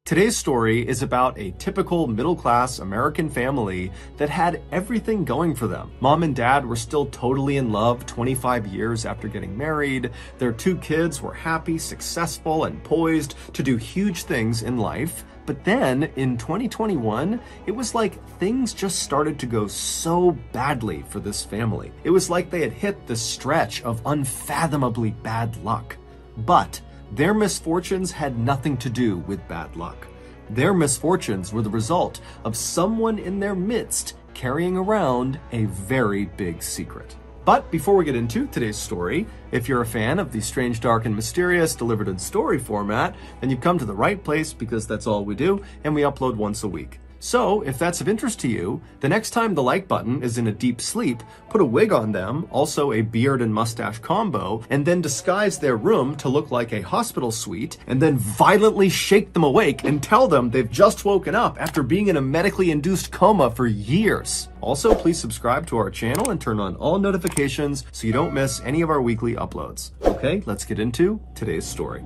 Today's story is about a typical middle-class American family that had everything going for them. Mom and dad were still totally in love 25 years after getting married. Their two kids were happy, successful, and poised to do huge things in life. But then, in 2021, it was like things just started to go so badly for this family. It was like they had hit the stretch of unfathomably bad luck. But their misfortunes had nothing to do with bad luck. Their misfortunes were the result of someone in their midst carrying around a very big secret. But before we get into today's story, if you're a fan of the strange, dark, and mysterious delivered in story format, then you've come to the right place because that's all we do, and we upload once a week. So, if that's of interest to you, the next time the like button is in a deep sleep, put a wig on them, also a beard and mustache combo, and then disguise their room to look like a hospital suite, and then violently shake them awake and tell them they've just woken up after being in a medically induced coma for years. Also, please subscribe to our channel and turn on all notifications so you don't miss any of our weekly uploads. Okay, let's get into today's story.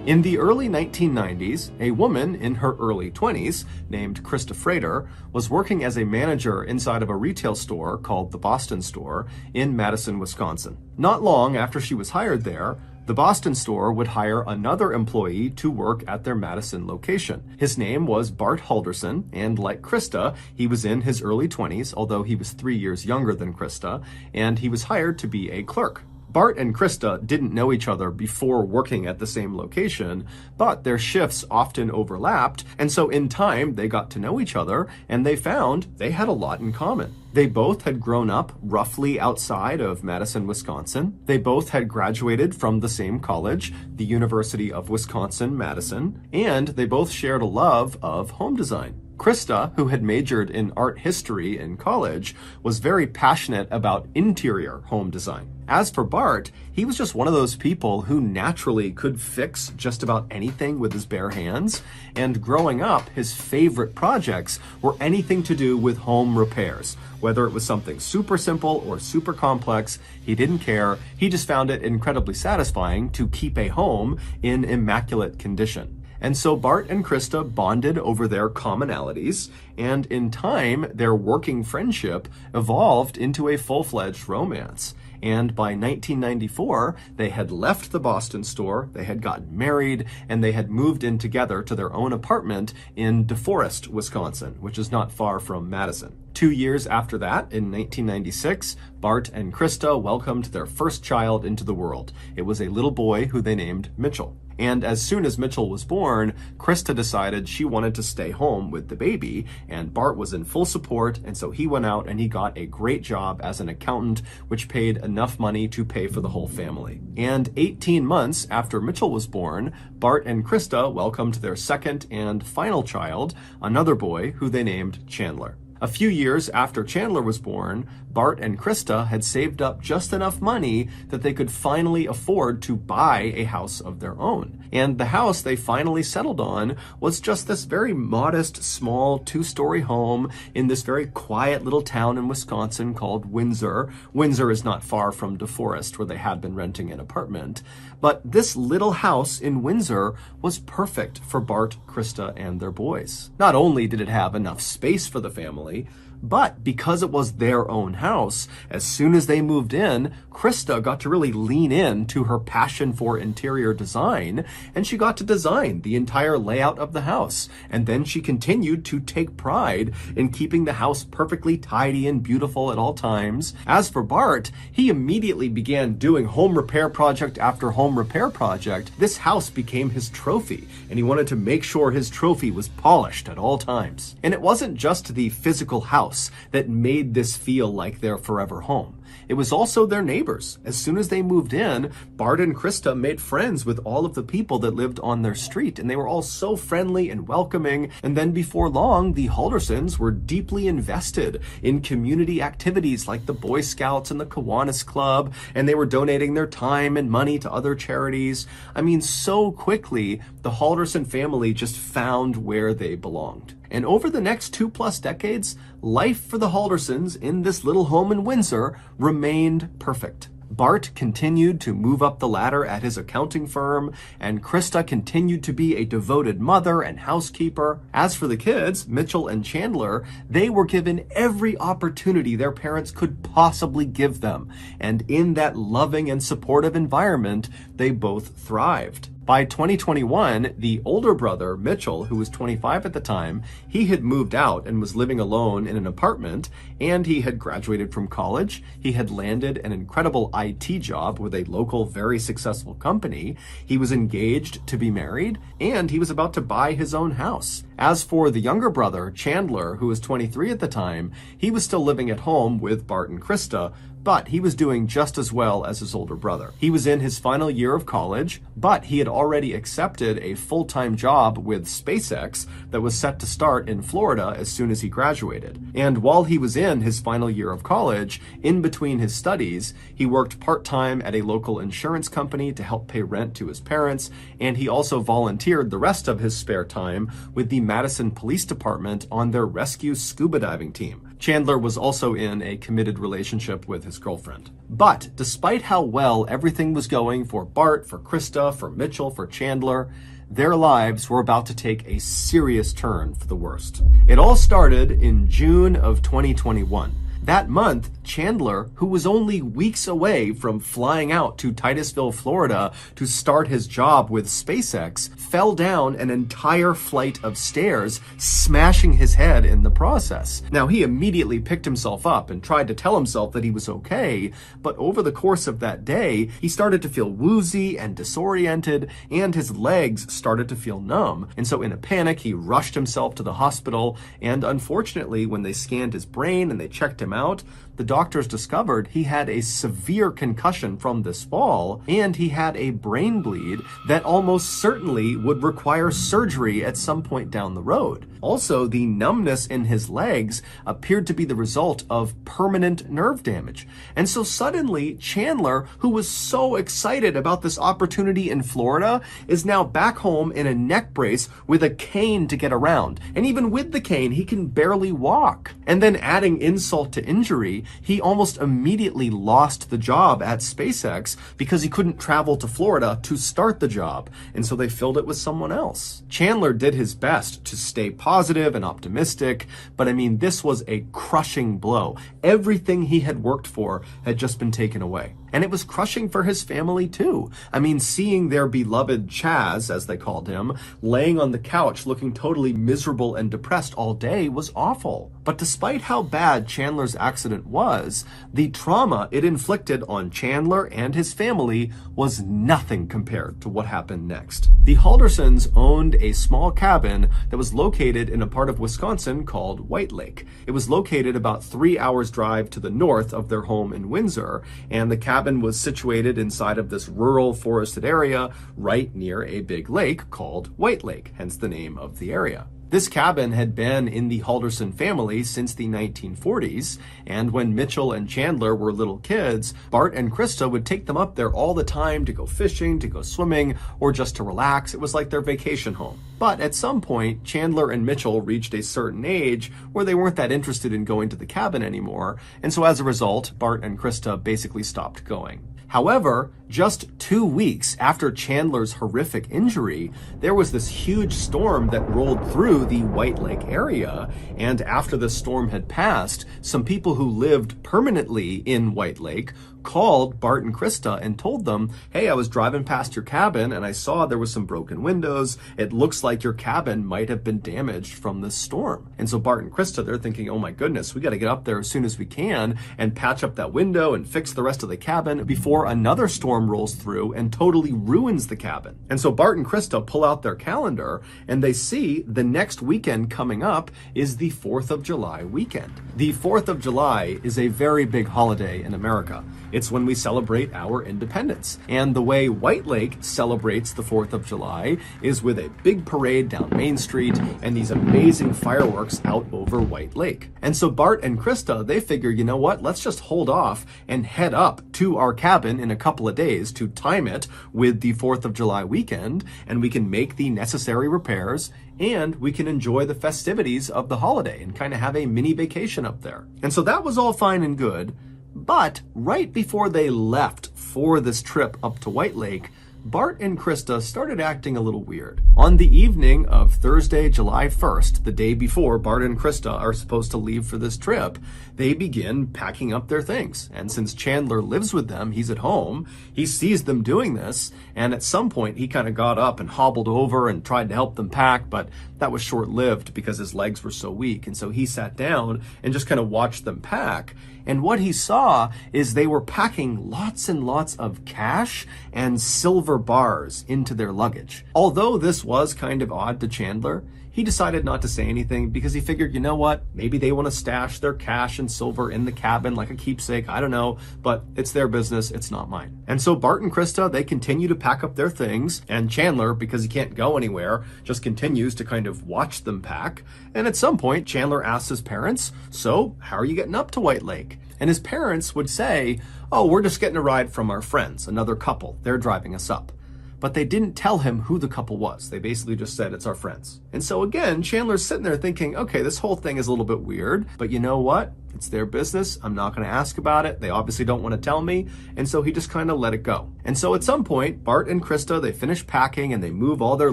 In the early 1990s, a woman in her early 20s, named Krista Frater, was working as a manager inside of a retail store called the Boston Store in Madison, Wisconsin. Not long after she was hired there, the Boston Store would hire another employee to work at their Madison location. His name was Bart Halderson, and like Krista, he was in his early 20s, although he was 3 years younger than Krista, and he was hired to be a clerk. Bart and Krista didn't know each other before working at the same location, but their shifts often overlapped, and so in time they got to know each other, and they found they had a lot in common. They both had grown up roughly outside of Madison, Wisconsin. They both had graduated from the same college, the University of Wisconsin-Madison, and they both shared a love of home design. Krista, who had majored in art history in college, was very passionate about interior home design. As for Bart, he was just one of those people who naturally could fix just about anything with his bare hands, and growing up, his favorite projects were anything to do with home repairs. Whether it was something super simple or super complex, he didn't care. He just found it incredibly satisfying to keep a home in immaculate condition. And so Bart and Krista bonded over their commonalities, and in time, their working friendship evolved into a full-fledged romance. And by 1994, they had left the Boston Store, they had gotten married, and they had moved in together to their own apartment in DeForest, Wisconsin, which is not far from Madison. 2 years after that, in 1996, Bart and Krista welcomed their first child into the world. It was a little boy who they named Mitchell. And as soon as Mitchell was born, Krista decided she wanted to stay home with the baby, and Bart was in full support, and so he went out and he got a great job as an accountant, which paid enough money to pay for the whole family. And 18 months after Mitchell was born, Bart and Krista welcomed their second and final child, another boy who they named Chandler. A few years after Chandler was born, Bart and Krista had saved up just enough money that they could finally afford to buy a house of their own. And the house they finally settled on was just this very modest, small, two-story home in this very quiet little town in Wisconsin called Windsor. Windsor is not far from DeForest, where they had been renting an apartment. But this little house in Windsor was perfect for Bart, Krista, and their boys. Not only did it have enough space for the family, but because it was their own house, as soon as they moved in, Krista got to really lean in to her passion for interior design, and she got to design the entire layout of the house. And then she continued to take pride in keeping the house perfectly tidy and beautiful at all times. As for Bart, he immediately began doing home repair project after home repair project. This house became his trophy, and he wanted to make sure his trophy was polished at all times. And it wasn't just the physical house that made this feel like their forever home. It was also their neighbors. As soon as they moved in, Bart and Krista made friends with all of the people that lived on their street, and they were all so friendly and welcoming. And then before long, the Haldersons were deeply invested in community activities like the Boy Scouts and the Kiwanis Club, and they were donating their time and money to other charities. I mean, so quickly, the Halderson family just found where they belonged. And over the next 2+ decades, life for the Haldersons in this little home in Windsor remained perfect. Bart continued to move up the ladder at his accounting firm, and Krista continued to be a devoted mother and housekeeper. As for the kids, Mitchell and Chandler, they were given every opportunity their parents could possibly give them. And in that loving and supportive environment, they both thrived. By 2021, the older brother, Mitchell, who was 25 at the time, he had moved out and was living alone in an apartment, and he had graduated from college. He had landed an incredible IT job with a local, very successful company. He was engaged to be married, and he was about to buy his own house. As for the younger brother, Chandler, who was 23 at the time, he was still living at home with Bart and Krista, but he was doing just as well as his older brother. He was in his final year of college, but he had already accepted a full-time job with SpaceX that was set to start in Florida as soon as he graduated. And while he was in his final year of college, in between his studies, he worked part-time at a local insurance company to help pay rent to his parents, and he also volunteered the rest of his spare time with the Madison Police Department on their rescue scuba diving team. Chandler was also in a committed relationship with his girlfriend. But despite how well everything was going for Bart, for Krista, for Mitchell, for Chandler, their lives were about to take a serious turn for the worst. It all started in June of 2021. That month, Chandler, who was only weeks away from flying out to Titusville, Florida to start his job with SpaceX, fell down an entire flight of stairs, smashing his head in the process. Now, he immediately picked himself up and tried to tell himself that he was okay, but over the course of that day, he started to feel woozy and disoriented, and his legs started to feel numb. And so in a panic, he rushed himself to the hospital, and unfortunately, when they scanned his brain and they checked him out, the doctors discovered he had a severe concussion from this fall, and he had a brain bleed that almost certainly would require surgery at some point down the road. Also, the numbness in his legs appeared to be the result of permanent nerve damage. And so suddenly, Chandler, who was so excited about this opportunity in Florida, is now back home in a neck brace with a cane to get around. And even with the cane, he can barely walk. And then adding insult to injury, he almost immediately lost the job at SpaceX because he couldn't travel to Florida to start the job, and so they filled it with someone else. Chandler did his best to stay positive and optimistic, but I mean, this was a crushing blow. Everything he had worked for had just been taken away. And it was crushing for his family too. I mean, seeing their beloved Chaz, as they called him, laying on the couch looking totally miserable and depressed all day was awful. But despite how bad Chandler's accident was, the trauma it inflicted on Chandler and his family was nothing compared to what happened next. The Haldersons owned a small cabin that was located in a part of Wisconsin called White Lake. It was located about 3 hours drive to the north of their home in Windsor, and the cabin was situated inside of this rural forested area right near a big lake called White Lake, hence the name of the area. This cabin had been in the Halderson family since the 1940s, and when Mitchell and Chandler were little kids, Bart and Krista would take them up there all the time to go fishing, to go swimming, or just to relax. It was like their vacation home. But at some point, Chandler and Mitchell reached a certain age where they weren't that interested in going to the cabin anymore, and so as a result, Bart and Krista basically stopped going. However, just 2 weeks after Chandler's horrific injury, there was this huge storm that rolled through the White Lake area, and after the storm had passed, some people who lived permanently in White Lake called Bart and Krista and told them, hey, I was driving past your cabin and I saw there was some broken windows. It looks like your cabin might have been damaged from this storm. And so Bart and Krista, they're thinking, oh my goodness, we got to get up there as soon as we can and patch up that window and fix the rest of the cabin before another storm storm rolls through and totally ruins the cabin. And so Bart and Krista pull out their calendar and they see the next weekend coming up is the 4th of July weekend. The 4th of July is a very big holiday in America. It's when we celebrate our independence. And the way White Lake celebrates the 4th of July is with a big parade down Main Street and these amazing fireworks out over White Lake. And so Bart and Krista, they figure, you know what, let's just hold off and head up to our cabin in a couple of days to time it with the 4th of July weekend, and we can make the necessary repairs and we can enjoy the festivities of the holiday and kind of have a mini vacation up there. And so that was all fine and good. But right before they left for this trip up to White Lake, Bart and Krista started acting a little weird. On the evening of Thursday, July 1st, the day before Bart and Krista are supposed to leave for this trip, they begin packing up their things. And since Chandler lives with them, he's at home, he sees them doing this, and at some point he kind of got up and hobbled over and tried to help them pack, but that was short-lived because his legs were so weak. And so he sat down and just kind of watched them pack. And what he saw is they were packing lots and lots of cash and silver bars into their luggage. Although this was kind of odd to Chandler, he decided not to say anything because he figured, you know what, maybe they want to stash their cash and silver in the cabin like a keepsake, I don't know, but it's their business, it's not mine. And so Bart and Krista, they continue to pack up their things, and Chandler, because he can't go anywhere, just continues to kind of watch them pack. And at some point, Chandler asks his parents, so how are you getting up to White Lake? And his parents would say, oh, we're just getting a ride from our friends, another couple, they're driving us up. But they didn't tell him who the couple was. They basically just said, it's our friends. And so again, Chandler's sitting there thinking, okay, this whole thing is a little bit weird, but you know what? It's their business. I'm not going to ask about it. They obviously don't want to tell me. And so he just kind of let it go. And so at some point, Bart and Krista, they finish packing and they move all their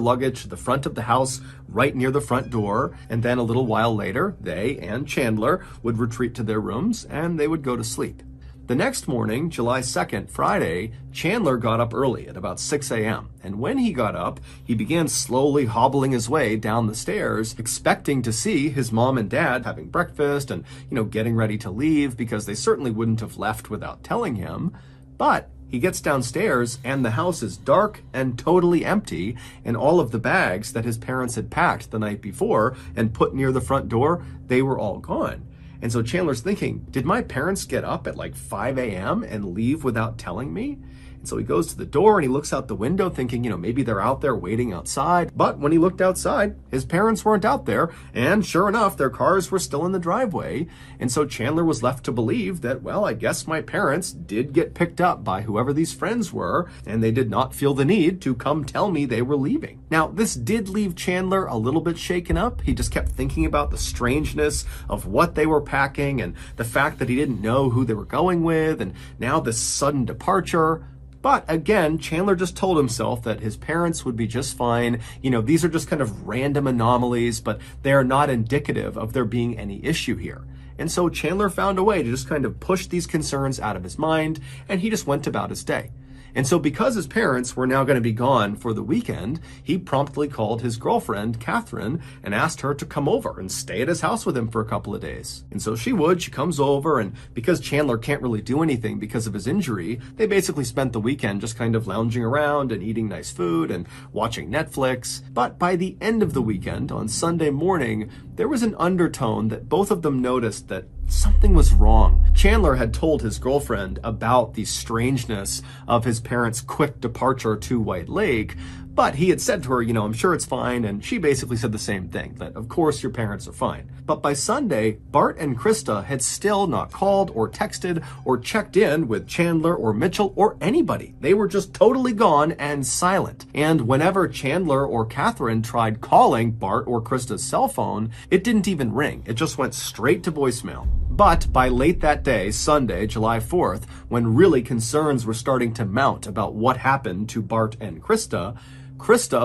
luggage to the front of the house right near the front door. And then a little while later, they and Chandler would retreat to their rooms and they would go to sleep. The next morning, July 2nd, Friday, Chandler got up early at about 6 a.m. And when he got up, he began slowly hobbling his way down the stairs, expecting to see his mom and dad having breakfast and, getting ready to leave because they certainly wouldn't have left without telling him. But he gets downstairs and the house is dark and totally empty, and all of the bags that his parents had packed the night before and put near the front door, they were all gone. And so Chandler's thinking, did my parents get up at like 5 a.m. and leave without telling me? And so he goes to the door and he looks out the window thinking, maybe they're out there waiting outside. But when he looked outside, his parents weren't out there. And sure enough, their cars were still in the driveway. And so Chandler was left to believe that, well, I guess my parents did get picked up by whoever these friends were, and they did not feel the need to come tell me they were leaving. Now, this did leave Chandler a little bit shaken up. He just kept thinking about the strangeness of what they were packing and the fact that he didn't know who they were going with, and now this sudden departure. But again, Chandler just told himself that his parents would be just fine. These are just kind of random anomalies, but they are not indicative of there being any issue here. And so Chandler found a way to just kind of push these concerns out of his mind, and he just went about his day. And so because his parents were now going to be gone for the weekend, he promptly called his girlfriend, Catherine, and asked her to come over and stay at his house with him for a couple of days. And so she comes over, and because Chandler can't really do anything because of his injury, they basically spent the weekend just kind of lounging around and eating nice food and watching Netflix. But by the end of the weekend, on Sunday morning, there was an undertone that both of them noticed that something was wrong. Chandler had told his girlfriend about the strangeness of his parents' quick departure to White Lake, but he had said to her, I'm sure it's fine, and she basically said the same thing, that of course your parents are fine. But by Sunday, Bart and Krista had still not called or texted or checked in with Chandler or Mitchell or anybody. They were just totally gone and silent. And whenever Chandler or Catherine tried calling Bart or Krista's cell phone, it didn't even ring. It just went straight to voicemail. But by late that day, Sunday, July 4th, when really concerns were starting to mount about what happened to Bart and Krista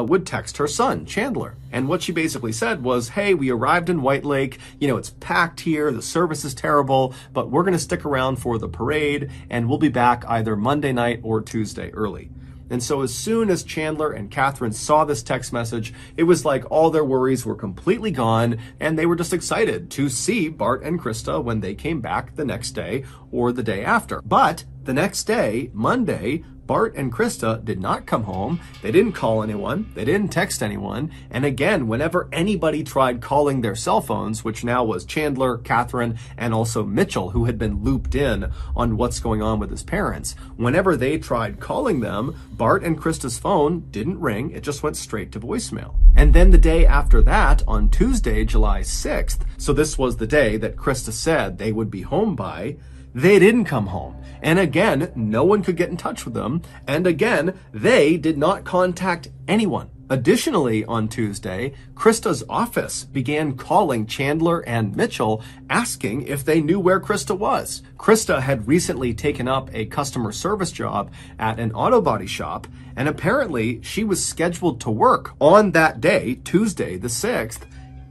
would text her son, Chandler. And what she basically said was, hey, we arrived in White Lake, it's packed here, the service is terrible, but we're going to stick around for the parade, and we'll be back either Monday night or Tuesday early. And so as soon as Chandler and Catherine saw this text message, it was like all their worries were completely gone, and they were just excited to see Bart and Krista when they came back the next day or the day after. But The next day, Monday, Bart and Krista did not come home. They didn't call anyone. They didn't text anyone. And again, whenever anybody tried calling their cell phones, which now was Chandler, Catherine, and also Mitchell, who had been looped in on what's going on with his parents, whenever they tried calling them, Bart and Krista's phone didn't ring. It just went straight to voicemail. And then the day after that, on Tuesday, July 6th, so this was the day that Krista said they would be home by, they didn't come home. And again, no one could get in touch with them. And again, they did not contact anyone. Additionally, on Tuesday, Krista's office began calling Chandler and Mitchell, asking if they knew where Krista was. Krista had recently taken up a customer service job at an auto body shop, and apparently she was scheduled to work on that day, Tuesday the 6th,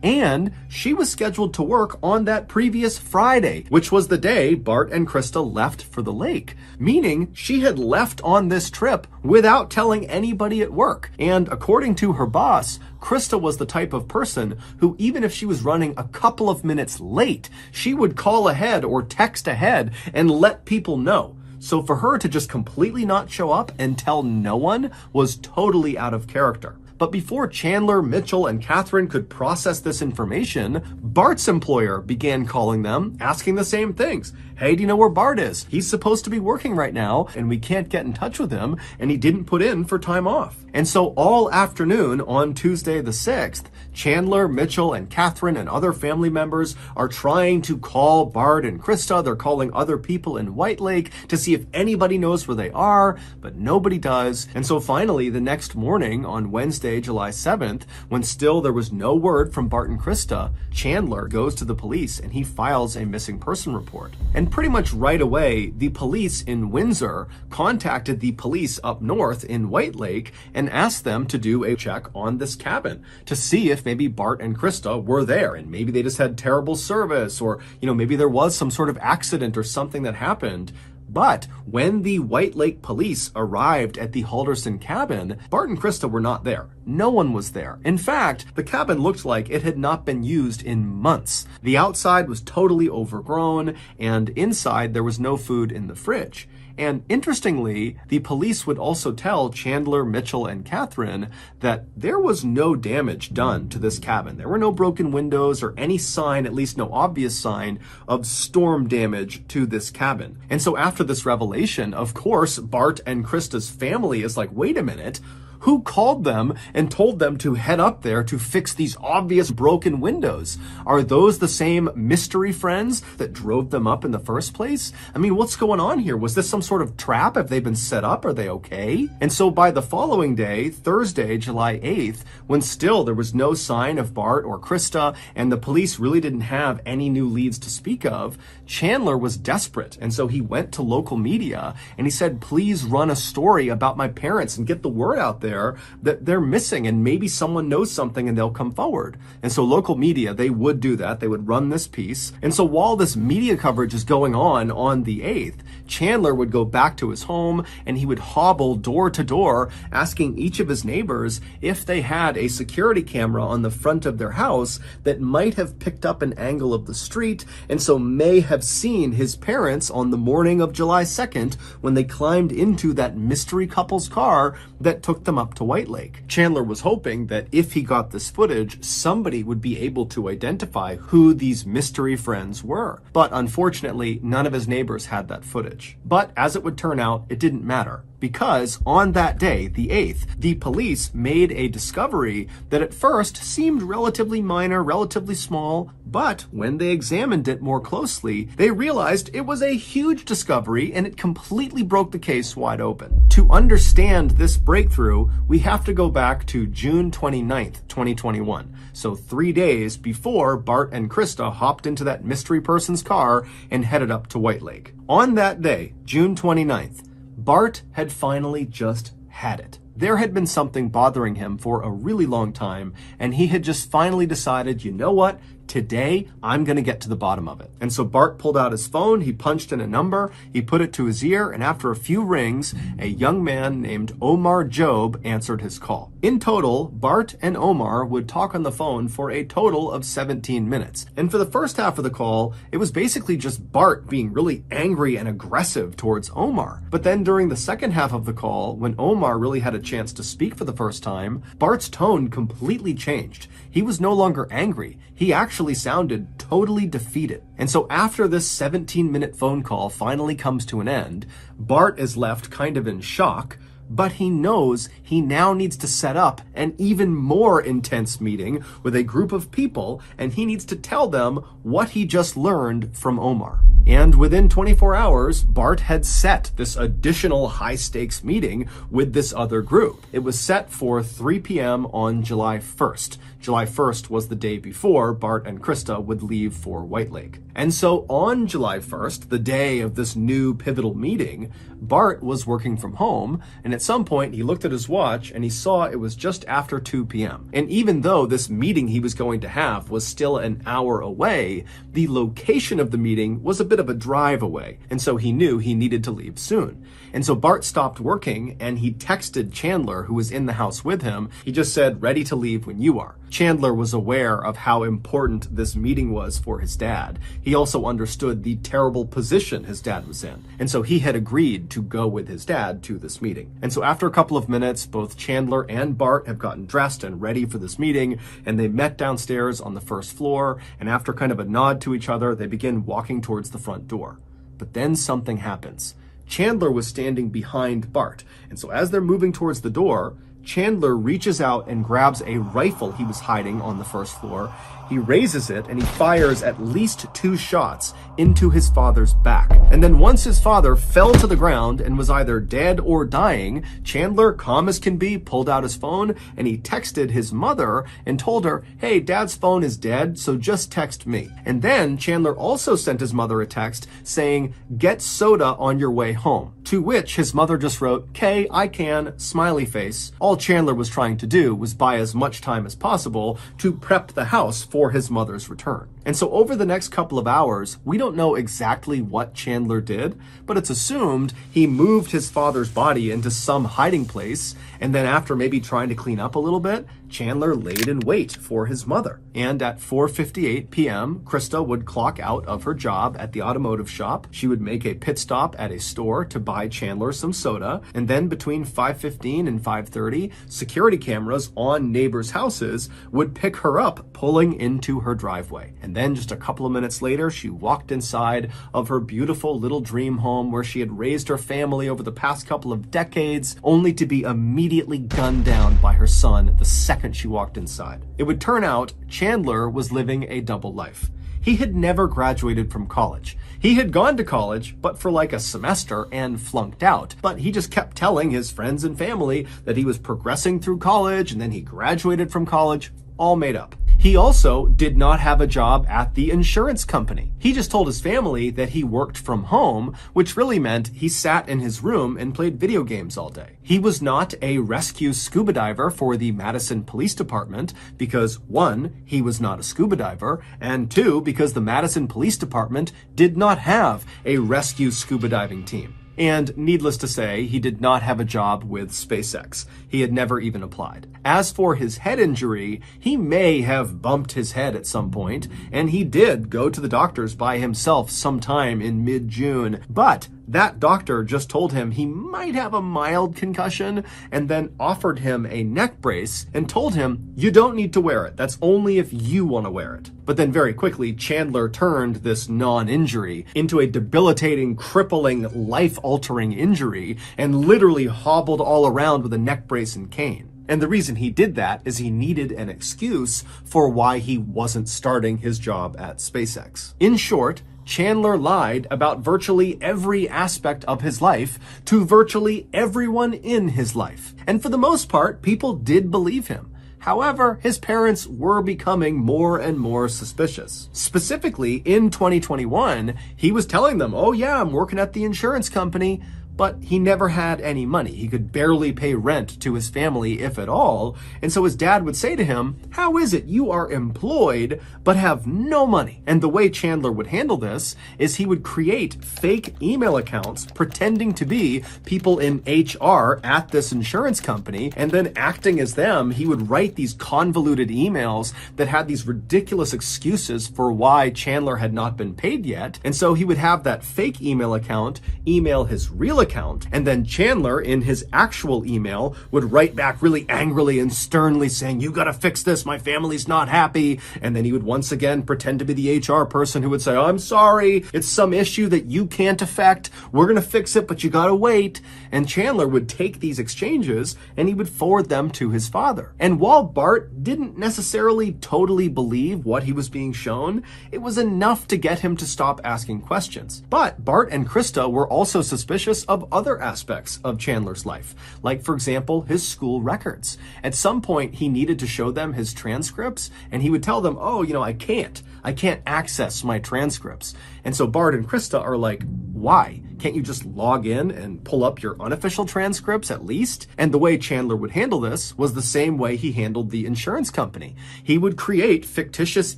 and she was scheduled to work on that previous Friday, which was the day Bart and Krista left for the lake, meaning she had left on this trip without telling anybody at work. And according to her boss, Krista was the type of person who, even if she was running a couple of minutes late, she would call ahead or text ahead and let people know. So for her to just completely not show up and tell no one was totally out of character. But before Chandler, Mitchell, and Catherine could process this information, Bart's employer began calling them, asking the same things. Hey, do you know where Bart is? He's supposed to be working right now, and we can't get in touch with him, and he didn't put in for time off. And so all afternoon on Tuesday the 6th, Chandler, Mitchell, and Catherine and other family members are trying to call Bart and Krista. They're calling other people in White Lake to see if anybody knows where they are, but nobody does. And so finally, the next morning on Wednesday, July 7th, when still there was no word from Bart and Krista, Chandler goes to the police and he files a missing person report. And pretty much right away, the police in Windsor contacted the police up north in White Lake and asked them to do a check on this cabin to see if maybe Bart and Krista were there, and maybe they just had terrible service, or maybe there was some sort of accident or something that happened. But when the White Lake police arrived at the Halderston cabin, Bart and Krista were not there. No one was there. In fact, the cabin looked like it had not been used in months. The outside was totally overgrown, and inside there was no food in the fridge. And interestingly, the police would also tell Chandler, Mitchell, and Catherine that there was no damage done to this cabin. There were no broken windows or any sign, at least no obvious sign, of storm damage to this cabin. And so after this revelation, of course, Bart and Krista's family is like, wait a minute, who called them and told them to head up there to fix these obvious broken windows? Are those the same mystery friends that drove them up in the first place? I mean, what's going on here? Was this some sort of trap? Have they been set up? Are they okay? And so by the following day, Thursday, July 8th, when still there was no sign of Bart or Krista and the police really didn't have any new leads to speak of, Chandler was desperate. And so he went to local media and he said, please run a story about my parents and get the word out there that they're missing, and maybe someone knows something and they'll come forward. And so local media, they would do that. They would run this piece. And so while this media coverage is going on the 8th, Chandler would go back to his home and he would hobble door to door asking each of his neighbors if they had a security camera on the front of their house that might have picked up an angle of the street and so may have seen his parents on the morning of July 2nd when they climbed into that mystery couple's car that took them up to White Lake. Chandler was hoping that if he got this footage, somebody would be able to identify who these mystery friends were. But unfortunately, none of his neighbors had that footage. But as it would turn out, it didn't matter. Because on that day, the 8th, the police made a discovery that at first seemed relatively minor, relatively small, but when they examined it more closely, they realized it was a huge discovery and it completely broke the case wide open. To understand this breakthrough, we have to go back to June 29th, 2021. So 3 days before Bart and Krista hopped into that mystery person's car and headed up to White Lake. On that day, June 29th, Bart had finally just had it. There had been something bothering him for a really long time, and he had just finally decided, you know what? Today, I'm going to get to the bottom of it. And so Bart pulled out his phone, he punched in a number, he put it to his ear, and after a few rings, a young man named Omar Job answered his call. In total, Bart and Omar would talk on the phone for a total of 17 minutes. And for the first half of the call, it was basically just Bart being really angry and aggressive towards Omar. But then during the second half of the call, when Omar really had a chance to speak for the first time, Bart's tone completely changed. He was no longer angry. He actually sounded totally defeated. And so after this 17-minute phone call finally comes to an end, Bart is left kind of in shock, but he knows he now needs to set up an even more intense meeting with a group of people, and he needs to tell them what he just learned from Omar. And within 24 hours, Bart had set this additional high-stakes meeting with this other group. It was set for 3 p.m. on July 1st. July 1st was the day before Bart and Krista would leave for White Lake. And so on July 1st, the day of this new pivotal meeting, Bart was working from home, and at some point he looked at his watch and he saw it was just after 2 p.m. And even though this meeting he was going to have was still an hour away, the location of the meeting was a bit of a drive away, and so he knew he needed to leave soon. And so Bart stopped working and he texted Chandler, who was in the house with him. He just said, "Ready to leave when you are." Chandler was aware of how important this meeting was for his dad. He also understood the terrible position his dad was in. And so he had agreed to go with his dad to this meeting. And so after a couple of minutes, both Chandler and Bart have gotten dressed and ready for this meeting, and they met downstairs on the first floor, and after kind of a nod to each other, they begin walking towards the front door. But then something happens. Chandler was standing behind Bart, and so as they're moving towards the door, Chandler reaches out and grabs a rifle he was hiding on the first floor. He raises it and he fires at least 2 shots into his father's back. And then once his father fell to the ground and was either dead or dying, Chandler, calm as can be, pulled out his phone and he texted his mother and told her, "Hey, Dad's phone is dead, so just text me." And then Chandler also sent his mother a text saying, "Get soda on your way home." To which his mother just wrote, "'Kay, I can," smiley face. All Chandler was trying to do was buy as much time as possible to prep the house for his mother's return. And so over the next couple of hours, we don't know exactly what Chandler did, but it's assumed he moved his father's body into some hiding place, and then after maybe trying to clean up a little bit, Chandler laid in wait for his mother. And at 4:58 p.m., Krista would clock out of her job at the automotive shop. She would make a pit stop at a store to buy Chandler some soda, and then between 5:15 and 5:30, security cameras on neighbors' houses would pick her up pulling into her driveway. And then just a couple of minutes later, she walked inside of her beautiful little dream home where she had raised her family over the past couple of decades, only to be immediately gunned down by her son the second she walked inside. It would turn out Chandler was living a double life. He had never graduated from college. He had gone to college, but for like a semester and flunked out. But he just kept telling his friends and family that he was progressing through college and then he graduated from college, all made up. He also did not have a job at the insurance company. He just told his family that he worked from home, which really meant he sat in his room and played video games all day. He was not a rescue scuba diver for the Madison Police Department because 1, he was not a scuba diver, and 2, because the Madison Police Department did not have a rescue scuba diving team. And needless to say, he did not have a job with SpaceX. He had never even applied. As for his head injury, he may have bumped his head at some point, and he did go to the doctors by himself sometime in mid-June, but that doctor just told him he might have a mild concussion and then offered him a neck brace and told him, "You don't need to wear it. That's only if you want to wear it." But then very quickly, Chandler turned this non-injury into a debilitating, crippling, life-altering injury and literally hobbled all around with a neck brace and cane. And the reason he did that is he needed an excuse for why he wasn't starting his job at SpaceX. In short, Chandler lied about virtually every aspect of his life to virtually everyone in his life. And for the most part, people did believe him. However, his parents were becoming more and more suspicious. Specifically, in 2021, he was telling them, "Oh yeah, I'm working at the insurance company." but he never had any money. He could barely pay rent to his family, if at all. And so his dad would say to him, "How is it you are employed but have no money?" And the way Chandler would handle this is he would create fake email accounts pretending to be people in HR at this insurance company, and then acting as them, he would write these convoluted emails that had these ridiculous excuses for why Chandler had not been paid yet. And so he would have that fake email account email his real account, and then Chandler in his actual email would write back really angrily and sternly saying, "You gotta fix this, my family's not happy." And then he would once again pretend to be the HR person who would say, "I'm sorry, it's some issue that you can't affect. We're gonna fix it, but you gotta wait." And Chandler would take these exchanges and he would forward them to his father. And while Bart didn't necessarily totally believe what he was being shown, it was enough to get him to stop asking questions. But Bart and Krista were also suspicious of other aspects of Chandler's life, like, for example, his school records. At some point, he needed to show them his transcripts, and he would tell them, "Oh, I can't access my transcripts." And so Bart and Krista are like, "Why? Can't you just log in and pull up your unofficial transcripts at least?" And the way Chandler would handle this was the same way he handled the insurance company. He would create fictitious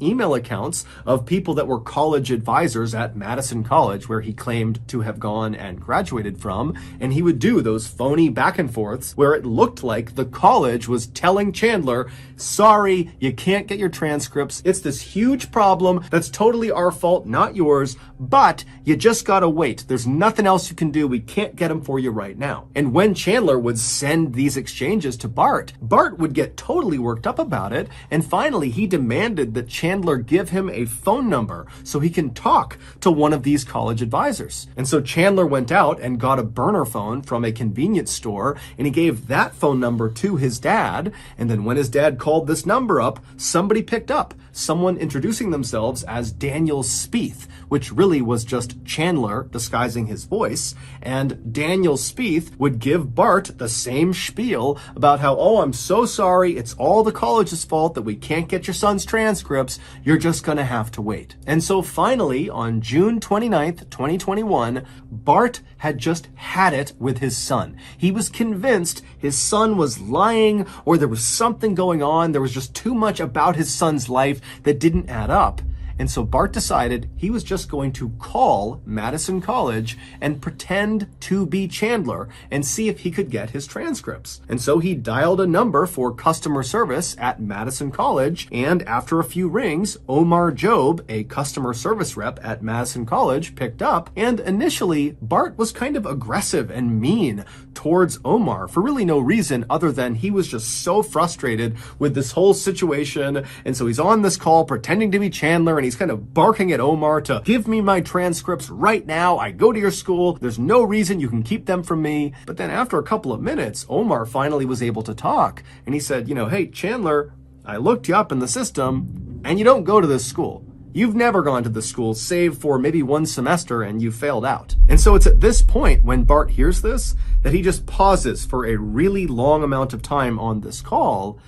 email accounts of people that were college advisors at Madison College, where he claimed to have gone and graduated from, and he would do those phony back and forths where it looked like the college was telling Chandler, "Sorry, you can't get your transcripts. It's this huge problem that's totally our fault, not yours, but you just gotta wait. There's nothing else you can do. We can't get them for you right now." And when Chandler would send these exchanges to Bart, Bart would get totally worked up about it, and finally he demanded that Chandler give him a phone number so he can talk to one of these college advisors. And so Chandler went out and got a burner phone from a convenience store, and he gave that phone number to his dad, and then when his dad called this number up, somebody picked up, someone introducing themselves as Daniel Spieth, which really was just Chandler disguising his voice. And Daniel Spieth would give Bart the same spiel about how, "Oh, I'm so sorry, it's all the college's fault that we can't get your son's transcripts. You're just gonna have to wait." And so finally, on June 29th, 2021, Bart had just had it with his son. He was convinced his son was lying, or there was something going on. There was just too much about his son's life that didn't add up. And so Bart decided he was just going to call Madison College and pretend to be Chandler and see if he could get his transcripts. And so he dialed a number for customer service at Madison College, and after a few rings, Omar Job, a customer service rep at Madison College, picked up. And initially, Bart was kind of aggressive and mean towards Omar for really no reason other than he was just so frustrated with this whole situation. And so he's on this call pretending to be Chandler, and he's kind of barking at Omar to give me my transcripts right now. I go to your school. There's no reason you can keep them from me. But then after a couple of minutes, Omar finally was able to talk. And he said, "Hey, Chandler, I looked you up in the system and you don't go to this school. You've never gone to this school save for maybe one semester and you failed out." And so it's at this point when Bart hears this that he just pauses for a really long amount of time on this call.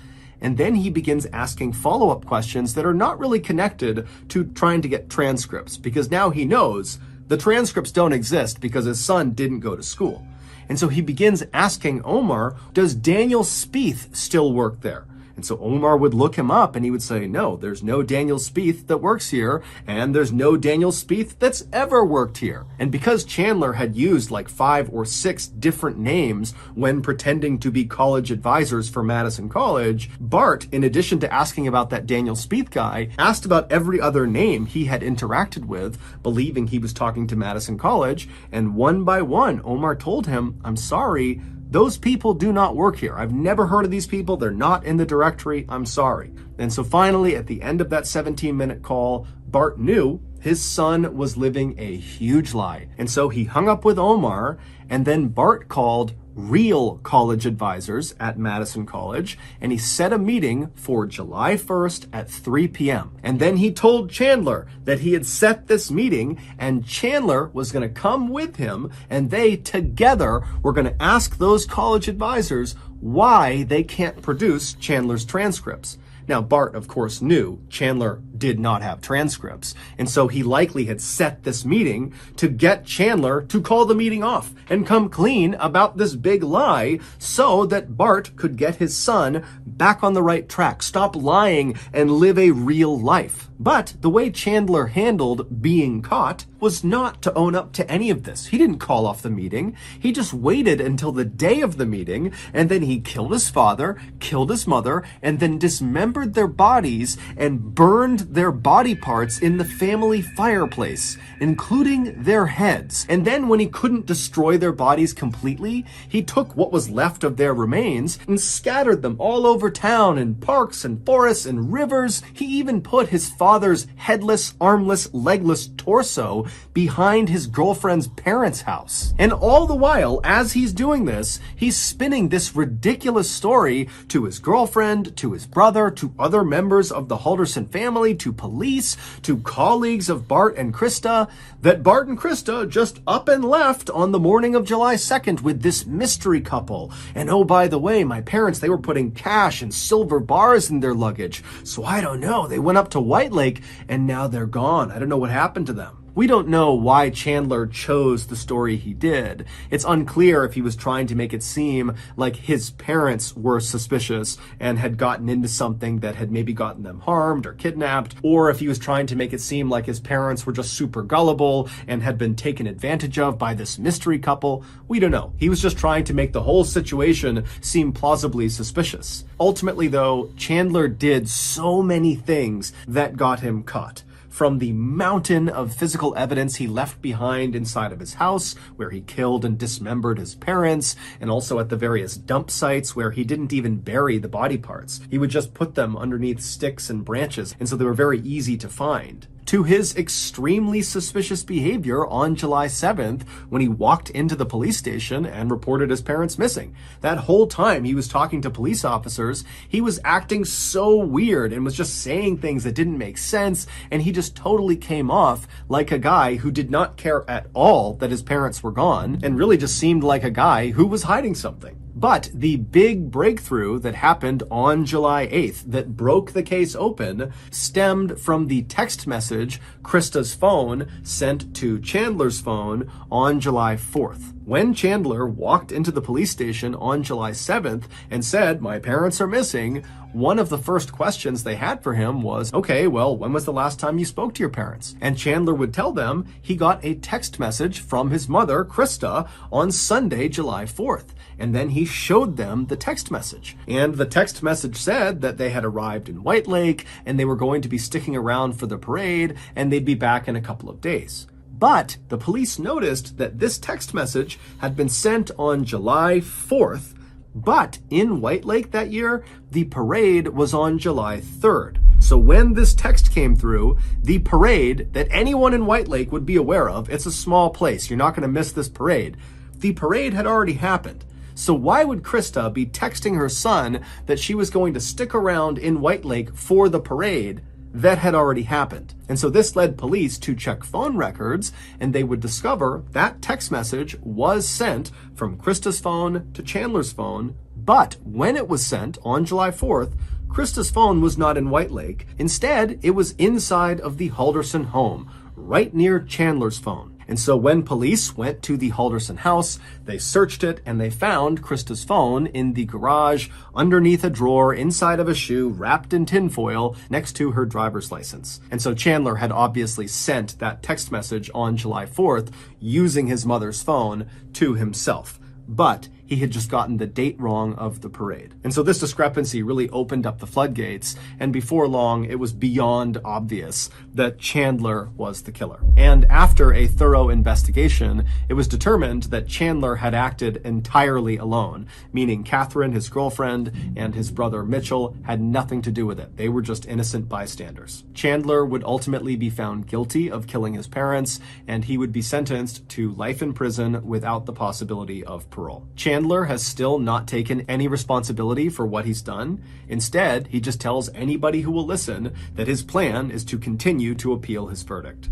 And then he begins asking follow-up questions that are not really connected to trying to get transcripts, because now he knows the transcripts don't exist because his son didn't go to school. And so he begins asking Omar, "Does Daniel Spieth still work there?" And so Omar would look him up and he would say, "No, there's no Daniel Spieth that works here, and there's no Daniel Spieth that's ever worked here." And because Chandler had used like 5 or 6 different names when pretending to be college advisors for Madison College, Bart, in addition to asking about that Daniel Spieth guy, asked about every other name he had interacted with, believing he was talking to Madison College. And one by one, Omar told him, "I'm sorry, those people do not work here. I've never heard of these people. They're not in the directory. I'm sorry." And so finally, at the end of that 17-minute call, Bart knew his son was living a huge lie. And so he hung up with Omar, and then Bart called real college advisors at Madison College, and he set a meeting for July 1st at 3 p.m. And then he told Chandler that he had set this meeting, and Chandler was going to come with him, and they together were going to ask those college advisors why they can't produce Chandler's transcripts. Now, Bart, of course, knew Chandler did not have transcripts. And so he likely had set this meeting to get Chandler to call the meeting off and come clean about this big lie so that Bart could get his son back on the right track, stop lying, and live a real life. But the way Chandler handled being caught was not to own up to any of this. He didn't call off the meeting. He just waited until the day of the meeting, and then he killed his father, killed his mother, and then dismembered their bodies and burned their body parts in the family fireplace, including their heads. And then when he couldn't destroy their bodies completely, he took what was left of their remains and scattered them all over town in parks and forests and rivers. He even put his father's headless, armless, legless torso behind his girlfriend's parents' house. And all the while, as he's doing this, he's spinning this ridiculous story to his girlfriend, to his brother, to other members of the Halderson family, to police, to colleagues of Bart and Krista, that Bart and Krista just up and left on the morning of July 2nd with this mystery couple. And oh, by the way, my parents, they were putting cash and silver bars in their luggage. So I don't know, they went up to White Lake and now they're gone. I don't know what happened to them. We don't know why Chandler chose the story he did. It's unclear if he was trying to make it seem like his parents were suspicious and had gotten into something that had maybe gotten them harmed or kidnapped, or if he was trying to make it seem like his parents were just super gullible and had been taken advantage of by this mystery couple. We don't know. He was just trying to make the whole situation seem plausibly suspicious. Ultimately, though, Chandler did so many things that got him caught. From the mountain of physical evidence he left behind inside of his house, where he killed and dismembered his parents, and also at the various dump sites where he didn't even bury the body parts. He would just put them underneath sticks and branches, and so they were very easy to find. To his extremely suspicious behavior on July 7th when he walked into the police station and reported his parents missing. That whole time he was talking to police officers, he was acting so weird and was just saying things that didn't make sense, and he just totally came off like a guy who did not care at all that his parents were gone and really just seemed like a guy who was hiding something. But the big breakthrough that happened on July 8th that broke the case open stemmed from the text message Krista's phone sent to Chandler's phone on July 4th. When Chandler walked into the police station on July 7th and said, "My parents are missing," one of the first questions they had for him was, "Okay, well, when was the last time you spoke to your parents?" And Chandler would tell them he got a text message from his mother, Krista, on Sunday, July 4th. And then he showed them the text message. And the text message said that they had arrived in White Lake and they were going to be sticking around for the parade and they'd be back in a couple of days. But the police noticed that this text message had been sent on July 4th, but in White Lake that year, the parade was on July 3rd. So when this text came through, the parade that anyone in White Lake would be aware of, it's a small place, you're not going to miss this parade, the parade had already happened. So why would Krista be texting her son that she was going to stick around in White Lake for the parade that had already happened? And so this led police to check phone records, and they would discover that text message was sent from Krista's phone to Chandler's phone. But when it was sent on July 4th, Krista's phone was not in White Lake. Instead, it was inside of the Halderson home, right near Chandler's phone. And so when police went to the Halderson house, they searched it and they found Krista's phone in the garage underneath a drawer inside of a shoe wrapped in tinfoil next to her driver's license. And so Chandler had obviously sent that text message on July 4th using his mother's phone to himself. But he had just gotten the date wrong of the parade. And so this discrepancy really opened up the floodgates, and before long, it was beyond obvious that Chandler was the killer. And after a thorough investigation, it was determined that Chandler had acted entirely alone, meaning Catherine, his girlfriend, and his brother Mitchell had nothing to do with it. They were just innocent bystanders. Chandler would ultimately be found guilty of killing his parents, and he would be sentenced to life in prison without the possibility of parole. Chandler has still not taken any responsibility for what he's done. Instead, he just tells anybody who will listen that his plan is to continue to appeal his verdict.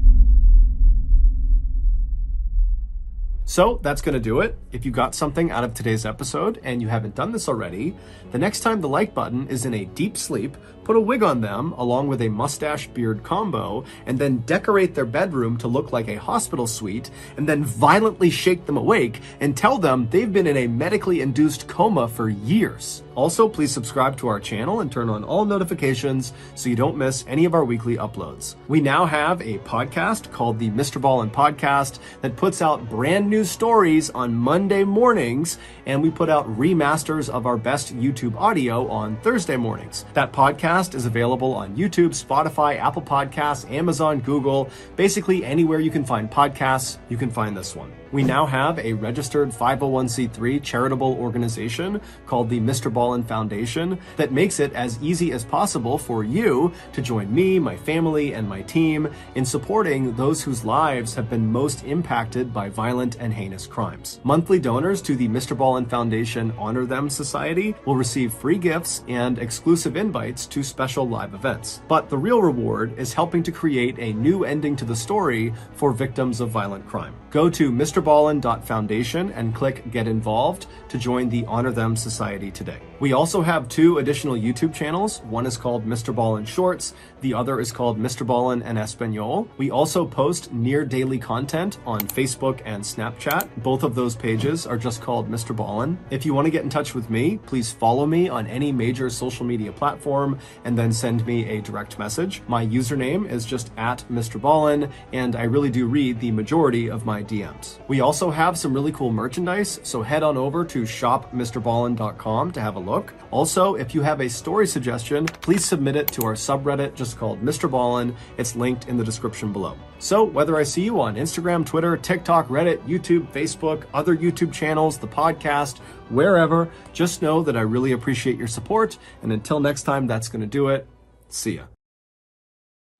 So that's going to do it. If you got something out of today's episode and you haven't done this already, the next time the like button is in a deep sleep, put a wig on them along with a mustache beard combo, and then decorate their bedroom to look like a hospital suite, and then violently shake them awake and tell them they've been in a medically induced coma for years. Also, please subscribe to our channel and turn on all notifications so you don't miss any of our weekly uploads. We now have a podcast called the Mr. Ballin Podcast that puts out brand new stories on Monday mornings, and we put out remasters of our best YouTube audio on Thursday mornings. That podcast is available on YouTube, Spotify, Apple Podcasts, Amazon, Google, basically anywhere you can find podcasts, you can find this one. We now have a registered 501c3 charitable organization called the Mr. Ballin Foundation that makes it as easy as possible for you to join me, my family, and my team in supporting those whose lives have been most impacted by violent and heinous crimes. Monthly donors to the Mr. Ballin Foundation Honor Them Society will receive free gifts and exclusive invites to special live events. But the real reward is helping to create a new ending to the story for victims of violent crime. Go to MrBallin.Foundation and click Get Involved to join the Honor Them Society today. We also have 2 additional YouTube channels. One is called Mr. Ballin Shorts. The other is called Mr. Ballin en Espanol. We also post near daily content on Facebook and Snapchat. Both of those pages are just called Mr. Ballin. If you want to get in touch with me, please follow me on any major social media platform and then send me a direct message. My username is just @Mr. Ballin, and I really do read the majority of my DMs. We also have some really cool merchandise, so head on over to shopmrballin.com to have a look. Also, if you have a story suggestion, please submit it to our subreddit just called Mr. Ballin. It's linked in the description below. So whether I see you on Instagram, Twitter, TikTok, Reddit, YouTube, Facebook, other YouTube channels, the podcast, wherever, just know that I really appreciate your support. And until next time, that's going to do it. See ya.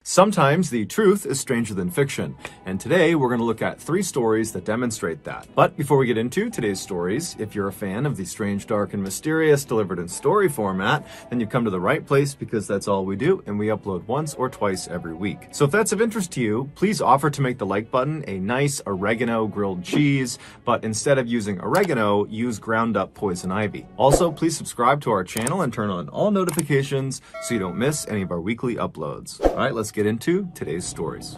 Sometimes the truth is stranger than fiction, and today we're going to look at 3 stories that demonstrate that. But before we get into today's stories, if you're a fan of the strange, dark, and mysterious delivered in story format, then you've come to the right place, because that's all we do, and we upload once or twice every week. So if that's of interest to you, please offer to make the like button a nice oregano grilled cheese, but instead of using oregano, use ground up poison ivy. Also, please subscribe to our channel and turn on all notifications so you don't miss any of our weekly uploads. All right, let's get into today's stories.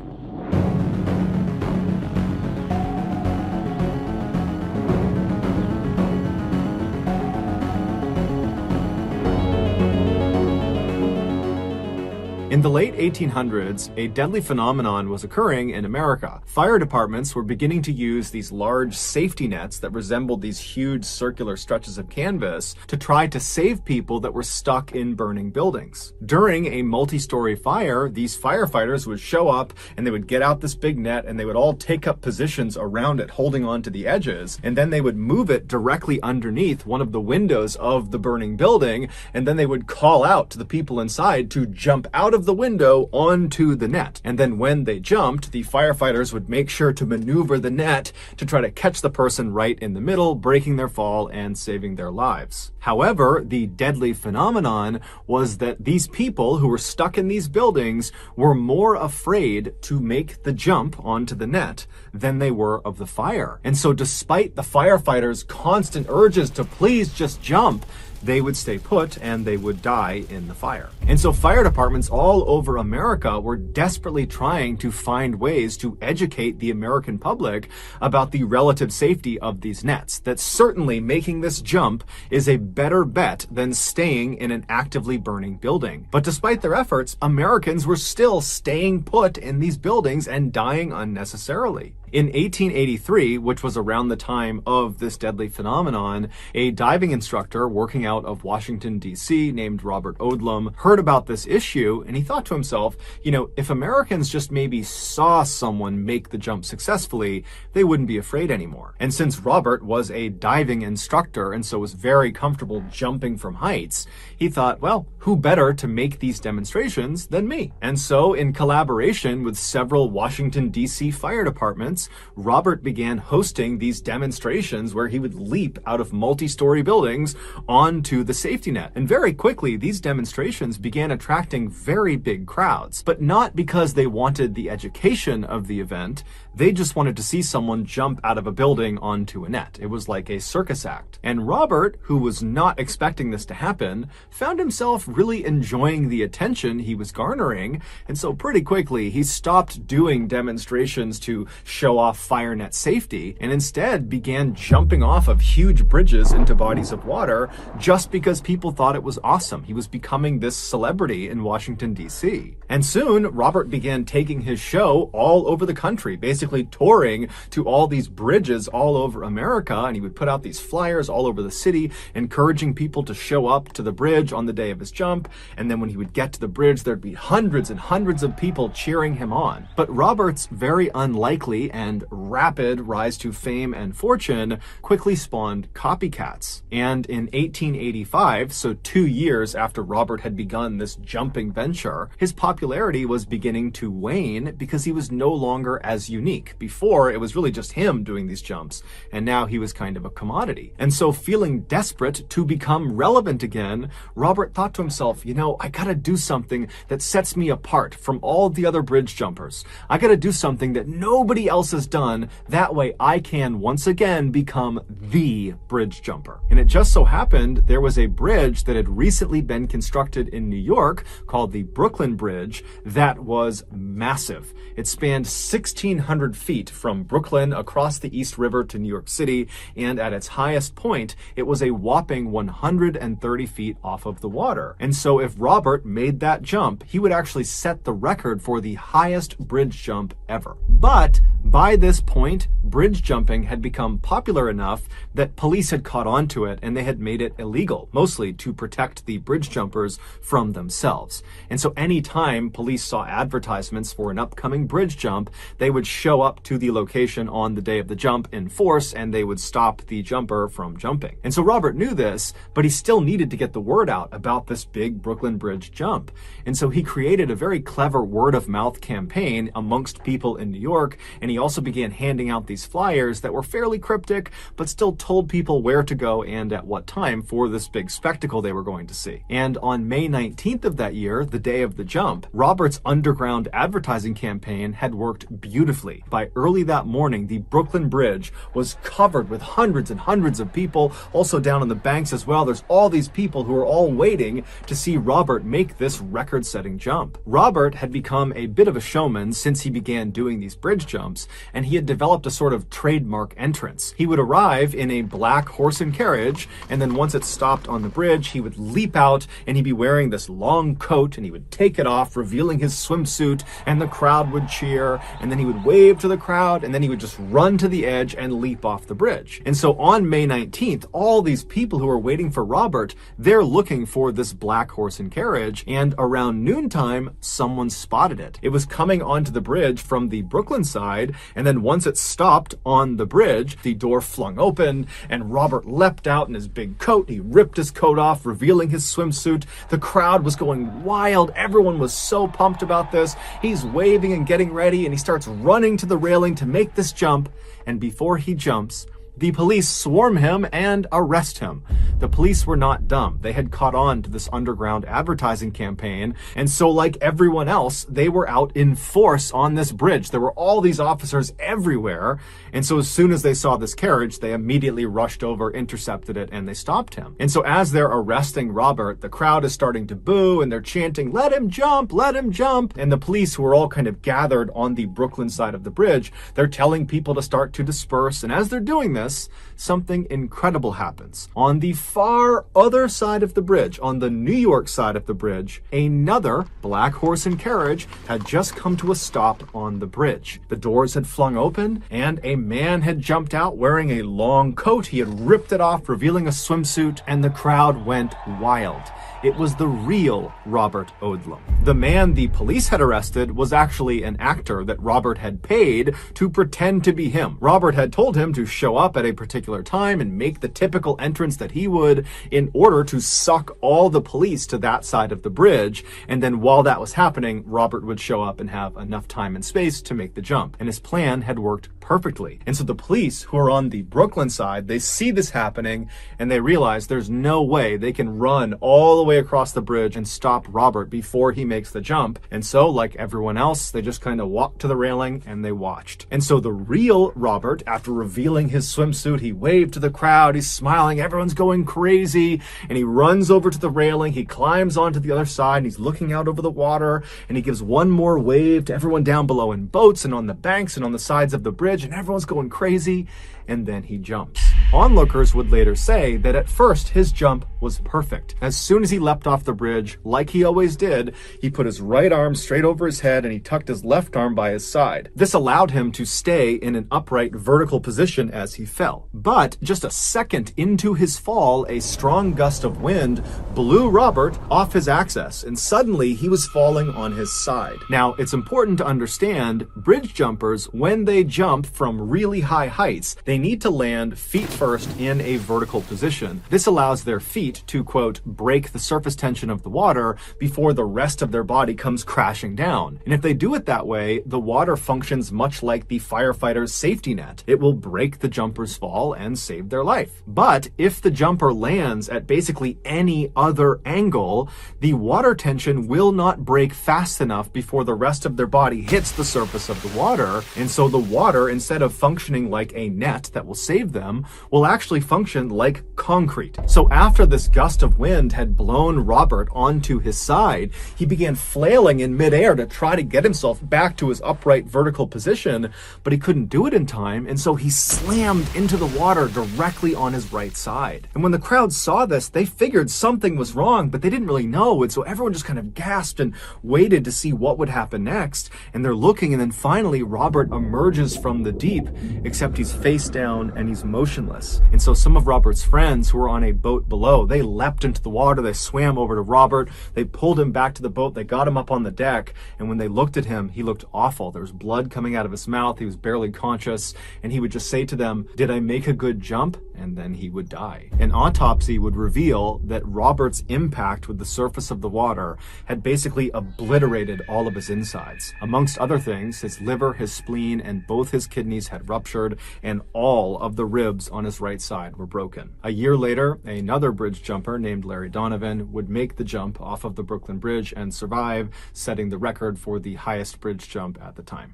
In the late 1800s, a deadly phenomenon was occurring in America. Fire departments were beginning to use these large safety nets that resembled these huge circular stretches of canvas to try to save people that were stuck in burning buildings. During a multi-story fire, these firefighters would show up and they would get out this big net and they would all take up positions around it, holding on to the edges, and then they would move it directly underneath one of the windows of the burning building, and then they would call out to the people inside to jump out of the window onto the net. And then when they jumped, the firefighters would make sure to maneuver the net to try to catch the person right in the middle, breaking their fall and saving their lives. However, the deadly phenomenon was that these people who were stuck in these buildings were more afraid to make the jump onto the net than they were of the fire. And so despite the firefighters' constant urges to please just jump, they would stay put and they would die in the fire. And so fire departments all over America were desperately trying to find ways to educate the American public about the relative safety of these nets, that certainly making this jump is a better bet than staying in an actively burning building. But despite their efforts, Americans were still staying put in these buildings and dying unnecessarily. In 1883, which was around the time of this deadly phenomenon, a diving instructor working out of Washington, D.C., named Robert Odlum, heard about this issue, and he thought to himself, if Americans just maybe saw someone make the jump successfully, they wouldn't be afraid anymore. And since Robert was a diving instructor and so was very comfortable jumping from heights, he thought, well, who better to make these demonstrations than me? And so, in collaboration with several Washington, D.C. fire departments, months, Robert began hosting these demonstrations where he would leap out of multi-story buildings onto the safety net. And very quickly, these demonstrations began attracting very big crowds, but not because they wanted the education of the event. They just wanted to see someone jump out of a building onto a net. It was like a circus act. And Robert, who was not expecting this to happen, found himself really enjoying the attention he was garnering. And so pretty quickly, he stopped doing demonstrations to show off fire net safety and instead began jumping off of huge bridges into bodies of water just because people thought it was awesome. He was becoming this celebrity in Washington, D.C. And soon, Robert began taking his show all over the country, basically touring to all these bridges all over America, and he would put out these flyers all over the city, encouraging people to show up to the bridge on the day of his jump, and then when he would get to the bridge, there'd be hundreds and hundreds of people cheering him on. But Robert's very unlikely and rapid rise to fame and fortune quickly spawned copycats. And in 1885, so 2 years after Robert had begun this jumping venture, his popularity was beginning to wane because he was no longer as unique. Before, it was really just him doing these jumps, and now he was kind of a commodity. And so feeling desperate to become relevant again, Robert thought to himself, I gotta do something that sets me apart from all the other bridge jumpers. I gotta do something that nobody else has done. That way I can once again become the bridge jumper. And it just so happened there was a bridge that had recently been constructed in New York called the Brooklyn Bridge that was massive. It spanned 1,600 feet from Brooklyn across the East River to New York City, and at its highest point, it was a whopping 130 feet off of the water. And so if Robert made that jump, he would actually set the record for the highest bridge jump ever. But by this point, bridge jumping had become popular enough that police had caught on to it and they had made it illegal, mostly to protect the bridge jumpers from themselves. And so anytime police saw advertisements for an upcoming bridge jump, they would show up to the location on the day of the jump in force and they would stop the jumper from jumping. And so Robert knew this, but he still needed to get the word out about this big Brooklyn Bridge jump. And so he created a very clever word of mouth campaign amongst people in New York, and he also began handing out these flyers that were fairly cryptic, but still told people where to go and at what time for this big spectacle they were going to see. And on May 19th of that year, the day of the jump, Robert's underground advertising campaign had worked beautifully. By early that morning, the Brooklyn Bridge was covered with hundreds and hundreds of people, also down on the banks as well. There's all these people who are all waiting to see Robert make this record-setting jump. Robert had become a bit of a showman since he began doing these bridge jumps, and he had developed a sort of trademark entrance. He would arrive in a black horse and carriage, and then once it stopped on the bridge, he would leap out, and he'd be wearing this long coat, and he would take it off, revealing his swimsuit, and the crowd would cheer, and then he would wave to the crowd, and then he would just run to the edge and leap off the bridge. And so on May 19th, all these people who are waiting for Robert, they're looking for this black horse and carriage, and around noontime, someone spotted it. It was coming onto the bridge from the Brooklyn side, and then once it stopped on the bridge, the door flung open, and Robert leapt out in his big coat. He ripped his coat off, revealing his swimsuit. The crowd was going wild. Everyone was so pumped about this. He's waving and getting ready, and he starts running to the railing to make this jump, and before he jumps, the police swarm him and arrest him. The police were not dumb. They had caught on to this underground advertising campaign, and so like everyone else, they were out in force on this bridge. There were all these officers everywhere, and so as soon as they saw this carriage, they immediately rushed over, intercepted it, and they stopped him. And so as they're arresting Robert, the crowd is starting to boo, and they're chanting, "Let him jump! Let him jump!" And the police, who are all kind of gathered on the Brooklyn side of the bridge, they're telling people to start to disperse, and as they're doing this, something incredible happens. On the far other side of the bridge, on the New York side of the bridge, another black horse and carriage had just come to a stop on the bridge. The doors had flung open, and a man had jumped out wearing a long coat. He had ripped it off, revealing a swimsuit, and the crowd went wild. it was the real Robert Odlum. The man the police had arrested was actually an actor that Robert had paid to pretend to be him. Robert had told him to show up at a particular time and make the typical entrance that he would in order to suck all the police to that side of the bridge, and then while that was happening, Robert would show up and have enough time and space to make the jump. And his plan had worked perfectly. And so the police, who are on the Brooklyn side, they see this happening and they realize there's no way they can run all the way across the bridge and stop Robert before he makes the jump. And so, like everyone else, they just kind of walked to the railing and they watched. And so the real Robert, after revealing his swimsuit, he waved to the crowd, he's smiling, everyone's going crazy, and he runs over to the railing, he climbs onto the other side, and he's looking out over the water, and he gives one more wave to everyone down below in boats and on the banks and on the sides of the bridge, and everyone's going crazy, and then he jumps. Onlookers would later say that at first his jump was perfect. As soon as he leapt off the bridge, like he always did, he put his right arm straight over his head and he tucked his left arm by his side. This allowed him to stay in an upright vertical position as he fell. But just a second into his fall, a strong gust of wind blew Robert off his axis, and suddenly he was falling on his side. Now, it's important to understand, bridge jumpers, when they jump from really high heights, they need to land feet first in a vertical position. This allows their feet to, quote, break the surface tension of the water before the rest of their body comes crashing down. And if they do it that way, the water functions much like the firefighter's safety net. It will break the jumper's fall and save their life. But if the jumper lands at basically any other angle, the water tension will not break fast enough before the rest of their body hits the surface of the water. And so the water, instead of functioning like a net that will save them, will actually function like concrete. So after this gust of wind had blown Robert onto his side, he began flailing in midair to try to get himself back to his upright vertical position, but he couldn't do it in time, and so he slammed into the water directly on his right side. And when the crowd saw this, they figured something was wrong, but they didn't really know, and so everyone just kind of gasped and waited to see what would happen next. And they're looking, and then finally Robert emerges from the deep, except he's face down and he's motionless. And so some of Robert's friends who were on a boat below, they leapt into the water, they swam over to Robert, they pulled him back to the boat, they got him up on the deck, and when they looked at him, he looked awful. There was blood coming out of his mouth, he was barely conscious, and he would just say to them, "Did I make a good jump?" And then he would die. An autopsy would reveal that Robert's impact with the surface of the water had basically obliterated all of his insides. Amongst other things, his liver, his spleen, and both his kidneys had ruptured, and all of the ribs on his right side were broken. A year later, another bridge jumper named Larry Donovan would make the jump off of the Brooklyn Bridge and survive, setting the record for the highest bridge jump at the time.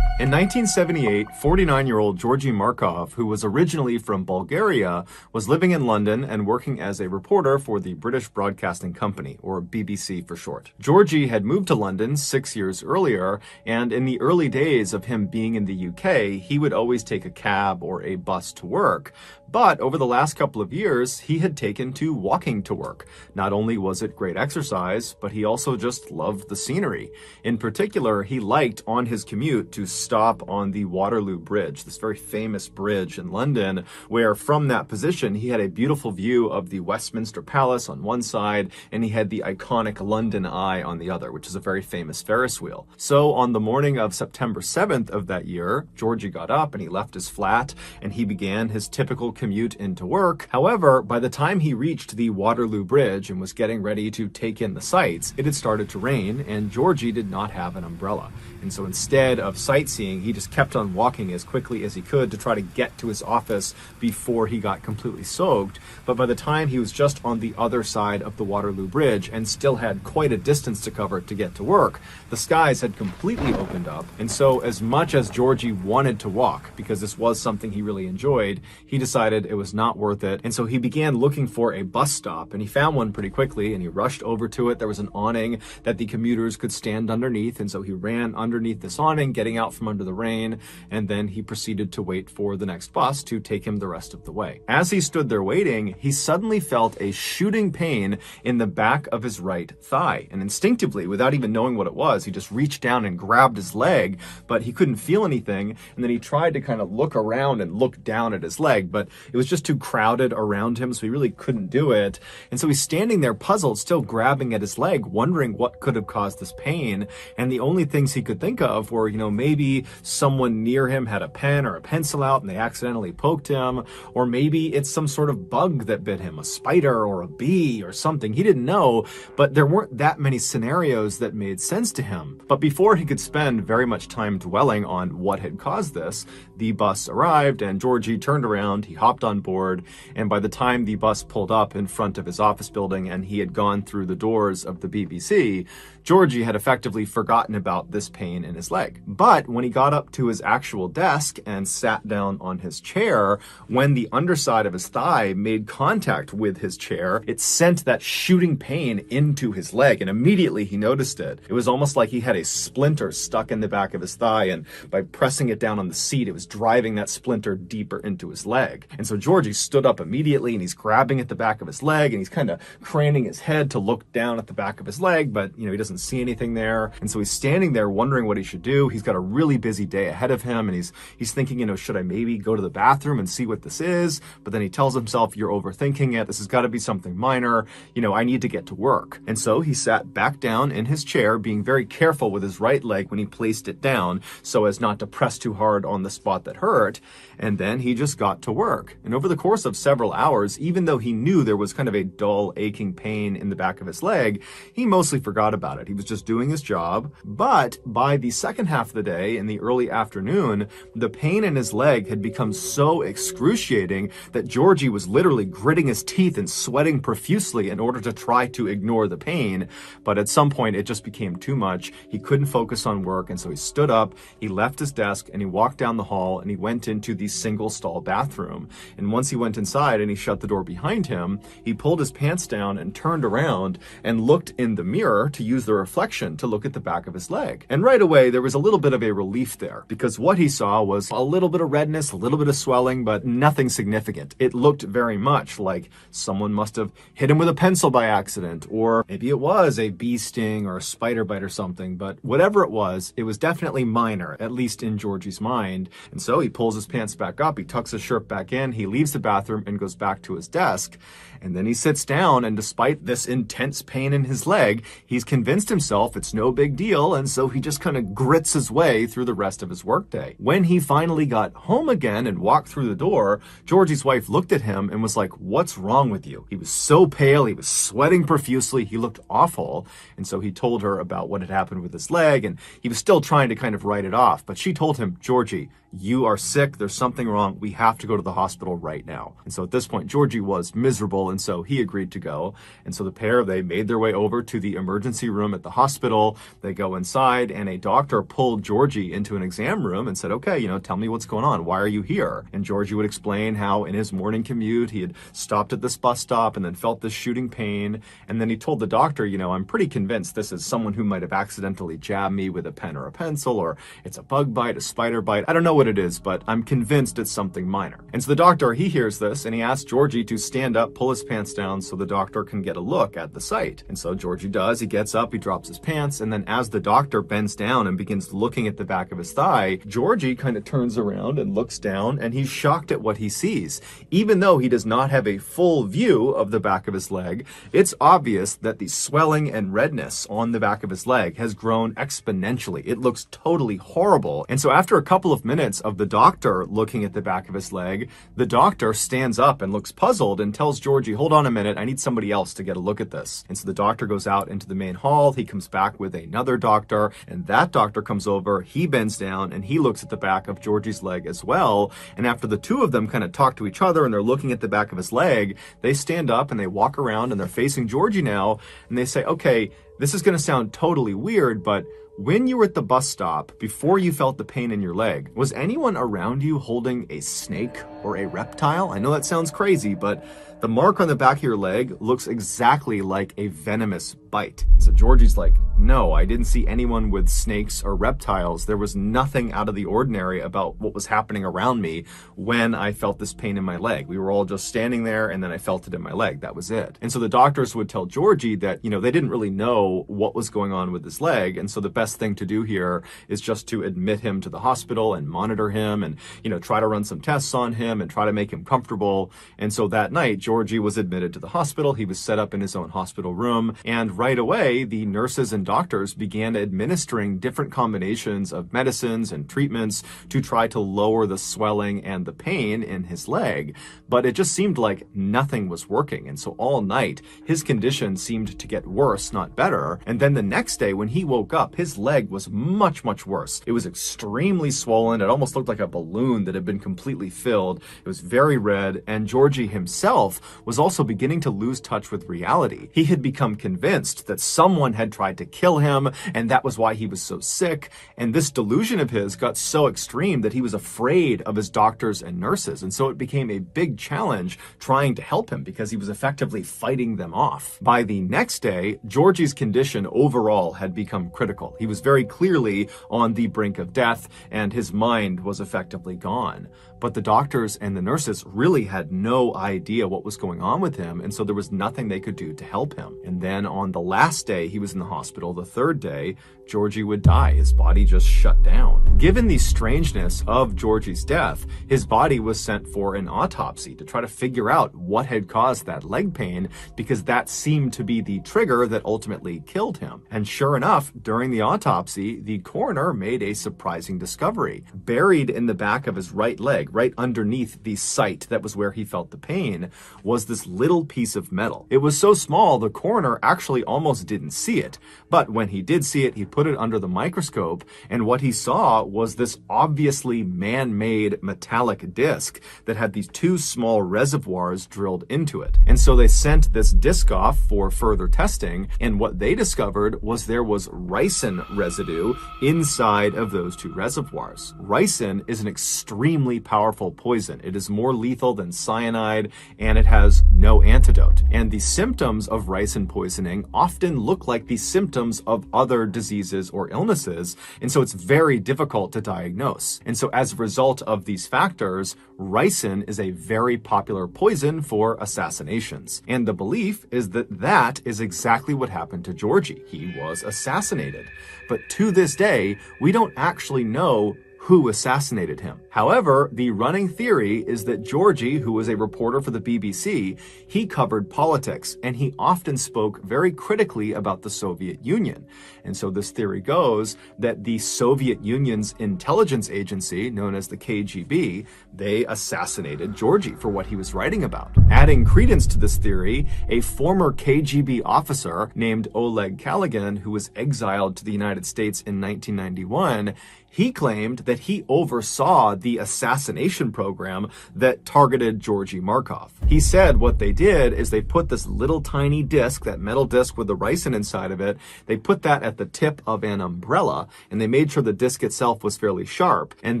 In 1978, 49-year-old Georgy Markov, who was originally from Bulgaria, was living in London and working as a reporter for the British Broadcasting Company, or BBC for short. Georgy had moved to London 6 years earlier, and in the early days of him being in the UK, he would always take a cab or a bus to work. But over the last couple of years, he had taken to walking to work. Not only was it great exercise, but he also just loved the scenery. In particular, he liked on his commute to stop on the Waterloo Bridge, this very famous bridge in London, where from that position, he had a beautiful view of the Westminster Palace on one side, and he had the iconic London Eye on the other, which is a very famous Ferris wheel. So on the morning of September 7th of that year, Georgy got up and he left his flat, and he began his typical commute into work. However, by the time he reached the Waterloo Bridge and was getting ready to take in the sights, it had started to rain, and Georgy did not have an umbrella. And so instead of sightseeing, he just kept on walking as quickly as he could to try to get to his office before he got completely soaked. But by the time he was just on the other side of the Waterloo Bridge and still had quite a distance to cover to get to work, the skies had completely opened up. And so as much as Georgy wanted to walk, because this was something he really enjoyed, he decided it was not worth it. And so he began looking for a bus stop, and he found one pretty quickly, and he rushed over to it. There was an awning that the commuters could stand underneath, and so he ran underneath this awning, getting out from from under the rain, and then he proceeded to wait for the next bus to take him the rest of the way. As he stood there waiting, he suddenly felt a shooting pain in the back of his right thigh. And instinctively, without even knowing what it was, he just reached down and grabbed his leg, but he couldn't feel anything. And then he tried to kind of look around and look down at his leg, but it was just too crowded around him, so he really couldn't do it. And so he's standing there puzzled, still grabbing at his leg, wondering what could have caused this pain. And the only things he could think of were, maybe someone near him had a pen or a pencil out and they accidentally poked him, or maybe it's some sort of bug that bit him, a spider or a bee or something. He didn't know, but there weren't that many scenarios that made sense to him. But before he could spend very much time dwelling on what had caused this, the bus arrived and Georgie turned around, he hopped on board, and by the time the bus pulled up in front of his office building and he had gone through the doors of the BBC, Georgie had effectively forgotten about this pain in his leg. But when he got up to his actual desk and sat down on his chair, when the underside of his thigh made contact with his chair, it sent that shooting pain into his leg, and immediately he noticed it. It was almost like he had a splinter stuck in the back of his thigh, and by pressing it down on the seat, it was driving that splinter deeper into his leg. And so Georgie stood up immediately, and he's grabbing at the back of his leg, and he's kind of craning his head to look down at the back of his leg, but he doesn't see anything there. And so he's standing there wondering what he should do. He's got a really busy day ahead of him, and he's thinking, should I maybe go to the bathroom and see what this is? But then he tells himself, you're overthinking it. This has got to be something minor. I need to get to work. And so he sat back down in his chair, being very careful with his right leg when he placed it down so as not to press too hard on the spot that hurt. And then he just got to work. And over the course of several hours, even though he knew there was kind of a dull, aching pain in the back of his leg, he mostly forgot about it. He was just doing his job. But by the second half of the day, in the early afternoon, the pain in his leg had become so excruciating that Georgie was literally gritting his teeth and sweating profusely in order to try to ignore the pain. But at some point, it just became too much. He couldn't focus on work, and so he stood up, he left his desk, and he walked down the hall, and he went into the single stall bathroom. And once he went inside and he shut the door behind him, he pulled his pants down and turned around and looked in the mirror to use the reflection to look at the back of his leg. And right away, there was a little bit of a relief there, because what he saw was a little bit of redness, a little bit of swelling, but nothing significant. It looked very much like someone must have hit him with a pencil by accident, or maybe it was a bee sting or a spider bite or something, but whatever it was definitely minor, at least in Georgie's mind. And so he pulls his pants back up, he tucks his shirt back in, he leaves the bathroom and goes back to his desk. And then he sits down, and despite this intense pain in his leg, he's convinced himself it's no big deal, and so he just kind of grits his way through the rest of his workday. When he finally got home again and walked through the door, Georgie's wife looked at him and was like, "What's wrong with you?" He was so pale, he was sweating profusely, he looked awful. And so he told her about what had happened with his leg, and he was still trying to kind of write it off. But she told him, "Georgie, you are sick, there's something wrong, we have to go to the hospital right now." And so at this point, Georgie was miserable, and so he agreed to go. And so the pair, they made their way over to the emergency room at the hospital. They go inside, and a doctor pulled Georgie into an exam room and said, "Okay, tell me what's going on. Why are you here?" And Georgie would explain how in his morning commute, he had stopped at this bus stop and then felt this shooting pain. And then he told the doctor, "I'm pretty convinced this is someone who might have accidentally jabbed me with a pen or a pencil, or it's a bug bite, a spider bite. I don't know what it is, but I'm convinced it's something minor." And so the doctor, he hears this, and he asks Georgie to stand up, pull his pants down so the doctor can get a look at the site. And so Georgie does. He gets up, he drops his pants, and then as the doctor bends down and begins looking at the back of his thigh, Georgie kind of turns around and looks down, and he's shocked at what he sees. Even though he does not have a full view of the back of his leg, it's obvious that the swelling and redness on the back of his leg has grown exponentially. It looks totally horrible. And so after a couple of minutes of the doctor looking at the back of his leg, the doctor stands up and looks puzzled and tells Georgie, "Hold on a minute, I need somebody else to get a look at this." And so the doctor goes out into the main hall, he comes back with another doctor, and that doctor comes over, he bends down, and he looks at the back of Georgie's leg as well. And after the two of them kind of talk to each other and they're looking at the back of his leg, they stand up and they walk around and they're facing Georgie now, and they say, "Okay, this is going to sound totally weird, but when you were at the bus stop, before you felt the pain in your leg, was anyone around you holding a snake or a reptile? I know that sounds crazy, but the mark on the back of your leg looks exactly like a venomous bite." So Georgie's like, no, I didn't see anyone with snakes or reptiles. There was nothing out of the ordinary about what was happening around me when I felt this pain in my leg. We were all just standing there, and then I felt it in my leg. That was it. And so the doctors would tell Georgie that, they didn't really know what was going on with his leg. And so the best thing to do here is just to admit him to the hospital and monitor him and, try to run some tests on him and try to make him comfortable. And so that night, Georgie was admitted to the hospital. He was set up in his own hospital room. And right away, the nurses and doctors began administering different combinations of medicines and treatments to try to lower the swelling and the pain in his leg. But it just seemed like nothing was working. And so all night, his condition seemed to get worse, not better. And then the next day, when he woke up, his leg was much, much worse. It was extremely swollen. It almost looked like a balloon that had been completely filled. It was very red. And Georgie himself was also beginning to lose touch with reality. He had become convinced that someone had tried to kill him, and that was why he was so sick. And this delusion of his got so extreme that he was afraid of his doctors and nurses. And so it became a big challenge trying to help him because he was effectively fighting them off. By the next day, Georgie's condition overall had become critical. He was very clearly on the brink of death, and his mind was effectively gone. But the doctors and the nurses really had no idea what was going on with him, and so there was nothing they could do to help him. And then on the last day he was in the hospital, the third day, Georgie would die. His body just shut down. Given the strangeness of Georgie's death, his body was sent for an autopsy to try to figure out what had caused that leg pain, because that seemed to be the trigger that ultimately killed him. And sure enough, during the autopsy, the coroner made a surprising discovery. Buried in the back of his right leg, right underneath the site that was where he felt the pain, was this little piece of metal. It was so small, the coroner actually almost didn't see it. But when he did see it, he put it under the microscope, and what he saw was this obviously man-made metallic disc that had these two small reservoirs drilled into it. And so they sent this disc off for further testing, and what they discovered was there was ricin residue inside of those two reservoirs. Ricin is an extremely powerful poison. It is more lethal than cyanide, and it has no antidote. And the symptoms of ricin poisoning often look like the symptoms of other diseases or illnesses, and so it's very difficult to diagnose. And so as a result of these factors, ricin is a very popular poison for assassinations. And the belief is that that is exactly what happened to Georgie. He was assassinated. But to this day, we don't actually know who assassinated him. However, the running theory is that Georgie, who was a reporter for the BBC, he covered politics, and he often spoke very critically about the Soviet Union. And so this theory goes that the Soviet Union's intelligence agency, known as the KGB, they assassinated Georgie for what he was writing about. Adding credence to this theory, a former KGB officer named Oleg Kaligan, who was exiled to the United States in 1991, he claimed that he oversaw the assassination program that targeted Georgy Markov. He said what they did is they put this little tiny disc, that metal disc with the ricin inside of it, they put that at the tip of an umbrella, and they made sure the disc itself was fairly sharp. And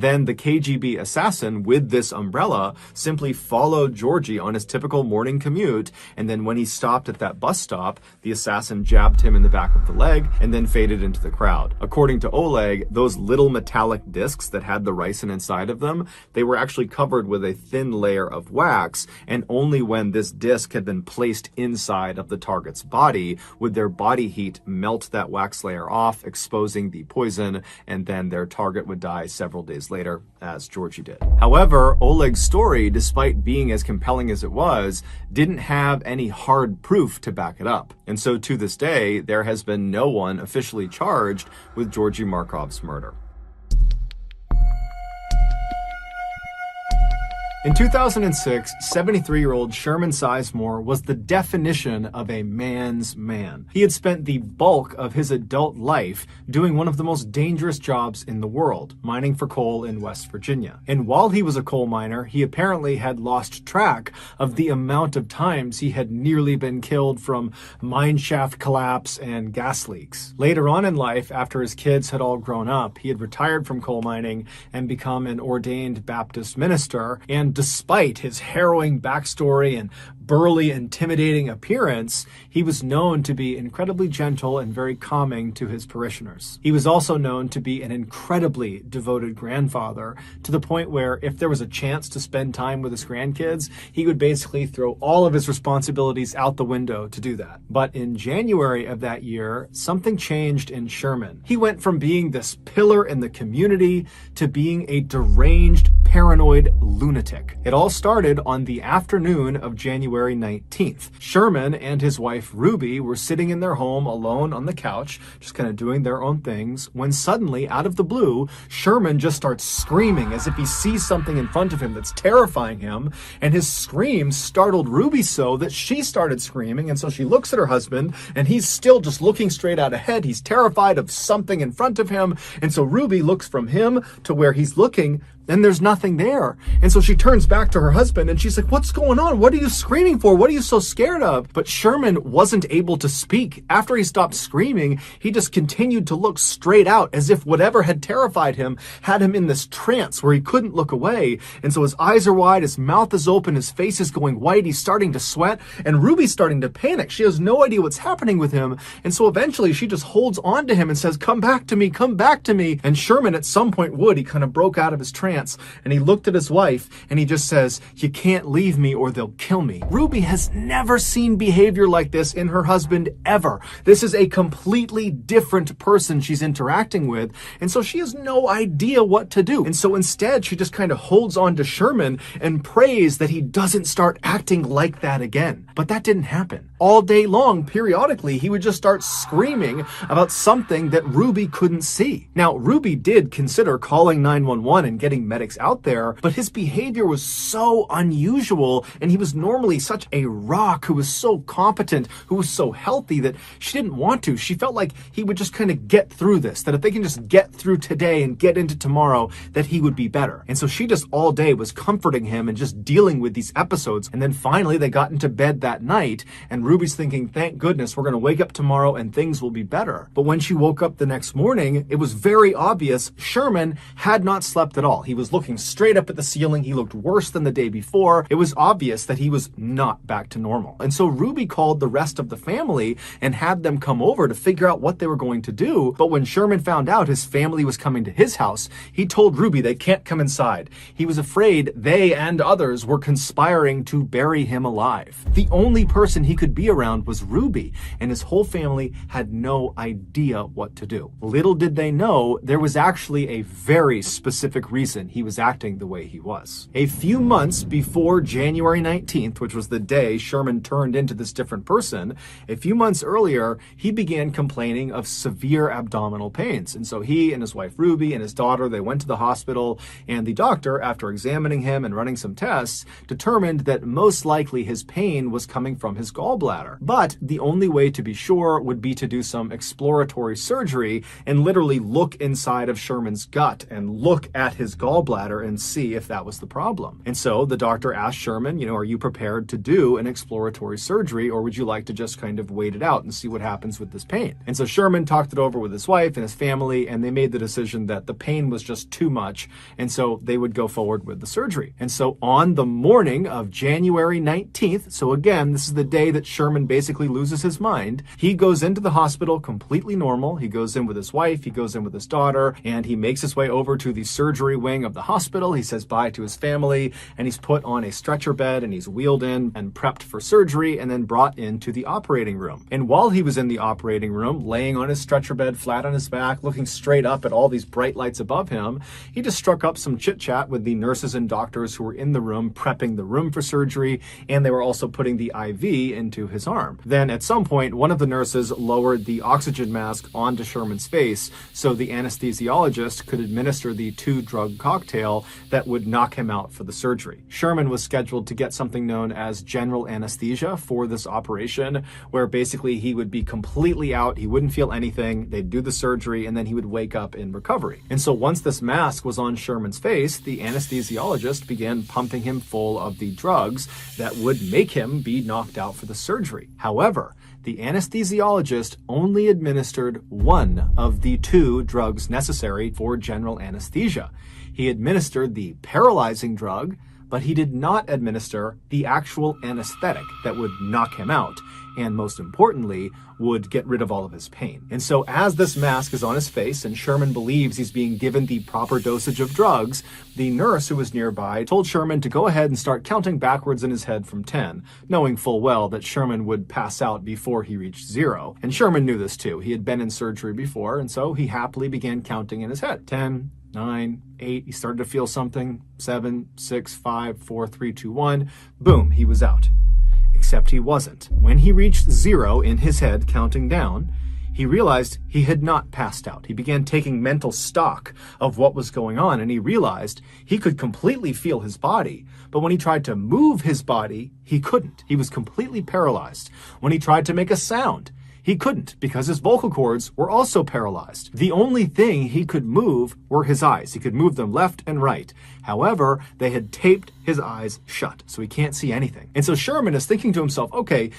then the KGB assassin with this umbrella simply followed Georgie on his typical morning commute, and then when he stopped at that bus stop, the assassin jabbed him in the back of the leg and then faded into the crowd. According to Oleg, those little metallic discs that had the ricin inside of them, they were actually covered with a thin layer of wax, and only when this disc had been placed inside of the target's body would their body heat melt that wax layer off, exposing the poison, and then their target would die several days later, as Georgie did. However, Oleg's story, despite being as compelling as it was, didn't have any hard proof to back it up. And so to this day, there has been no one officially charged with Georgy Markov's murder. In 2006, 73-year-old Sherman Sizemore was the definition of a man's man. He had spent the bulk of his adult life doing one of the most dangerous jobs in the world, mining for coal in West Virginia. And while he was a coal miner, he apparently had lost track of the amount of times he had nearly been killed from mine shaft collapse and gas leaks. Later on in life, after his kids had all grown up, he had retired from coal mining and become an ordained Baptist minister. And despite his harrowing backstory and burly, intimidating appearance, he was known to be incredibly gentle and very calming to his parishioners. He was also known to be an incredibly devoted grandfather, to the point where if there was a chance to spend time with his grandkids, he would basically throw all of his responsibilities out the window to do that. But in January of that year, something changed in Sherman. He went from being this pillar in the community to being a deranged, paranoid lunatic. It all started on the afternoon of January 19th. Sherman and his wife Ruby were sitting in their home alone on the couch, just kind of doing their own things, when suddenly, out of the blue, Sherman just starts screaming as if he sees something in front of him that's terrifying him, and his scream startled Ruby so that she started screaming, and so she looks at her husband, and he's still just looking straight out ahead. He's terrified of something in front of him, and so Ruby looks from him to where he's looking, and there's nothing there. And so she turns back to her husband and she's like, "What's going on? What are you screaming for? What are you so scared of?" But Sherman wasn't able to speak. After he stopped screaming, he just continued to look straight out as if whatever had terrified him had him in this trance where he couldn't look away. And so his eyes are wide, his mouth is open, his face is going white, he's starting to sweat, and Ruby's starting to panic. She has no idea what's happening with him. And so eventually she just holds on to him and says, "Come back to me, come back to me." And Sherman at some point would. He kind of broke out of his trance. And he looked at his wife and he just says, "You can't leave me or they'll kill me." Ruby has never seen behavior like this in her husband ever. This is a completely different person she's interacting with. And so she has no idea what to do. And so instead, she just kind of holds on to Sherman and prays that he doesn't start acting like that again. But that didn't happen. All day long, periodically, he would just start screaming about something that Ruby couldn't see. Now, Ruby did consider calling 911 and getting medics out there, but his behavior was so unusual, and he was normally such a rock who was so competent, who was so healthy, that she didn't want to. She felt like he would just kind of get through this, that if they can just get through today and get into tomorrow, that he would be better. And so she just all day was comforting him and just dealing with these episodes. And then finally they got into bed that night, and Ruby's thinking, "Thank goodness, we're going to wake up tomorrow and things will be better." But when she woke up the next morning, it was very obvious Sherman had not slept at all. He was looking straight up at the ceiling. He looked worse than the day before. It was obvious that he was not back to normal. And so Ruby called the rest of the family and had them come over to figure out what they were going to do. But when Sherman found out his family was coming to his house, he told Ruby they can't come inside. He was afraid they and others were conspiring to bury him alive. The only person he could be around was Ruby, and his whole family had no idea what to do. Little did they know there was actually a very specific reason he was acting the way he was. A few months before January 19th, which was the day Sherman turned into this different person, a few months earlier, he began complaining of severe abdominal pains. And so he and his wife Ruby and his daughter, they went to the hospital, and the doctor, after examining him and running some tests, determined that most likely his pain was coming from his gallbladder. But the only way to be sure would be to do some exploratory surgery and literally look inside of Sherman's gut and look at his gallbladder and see if that was the problem. And so the doctor asked Sherman, are you prepared to do an exploratory surgery, or would you like to just kind of wait it out and see what happens with this pain? And so Sherman talked it over with his wife and his family, and they made the decision that the pain was just too much, and so they would go forward with the surgery. And so on the morning of January 19th, so again, this is the day that Sherman basically loses his mind, he goes into the hospital completely normal. He goes in with his wife, he goes in with his daughter, and he makes his way over to the surgery wing of the hospital. He says bye to his family, and he's put on a stretcher bed, and he's wheeled in and prepped for surgery, and then brought into the operating room. And while he was in the operating room, laying on his stretcher bed, flat on his back, looking straight up at all these bright lights above him, he just struck up some chit-chat with the nurses and doctors who were in the room prepping the room for surgery, and they were also putting the IV into his arm. Then at some point, one of the nurses lowered the oxygen mask onto Sherman's face so the anesthesiologist could administer the 2-drug cocktail that would knock him out for the surgery. Sherman was scheduled to get something known as general anesthesia for this operation, where basically he would be completely out, he wouldn't feel anything, they'd do the surgery, and then he would wake up in recovery. And so once this mask was on Sherman's face, the anesthesiologist began pumping him full of the drugs that would make him be knocked out for the surgery. However, the anesthesiologist only administered one of the 2 drugs necessary for general anesthesia. He administered the paralyzing drug, but he did not administer the actual anesthetic that would knock him out, and most importantly, would get rid of all of his pain. And so as this mask is on his face and Sherman believes he's being given the proper dosage of drugs, the nurse who was nearby told Sherman to go ahead and start counting backwards in his head from 10, knowing full well that Sherman would pass out before he reached 0. And Sherman knew this too. He had been in surgery before, and so he happily began counting in his head. 10, 9, 8, he started to feel something. 7, 6, 5, 4, 3, 2, 1. Boom, he was out. Except he wasn't. When he reached 0 in his head, counting down, he realized he had not passed out. He began taking mental stock of what was going on, and he realized he could completely feel his body. But when he tried to move his body, he couldn't. He was completely paralyzed. When he tried to make a sound, he couldn't, because his vocal cords were also paralyzed. The only thing he could move were his eyes. He could move them left and right. However, they had taped his eyes shut, so he can't see anything. And so Sherman is thinking to himself, okay,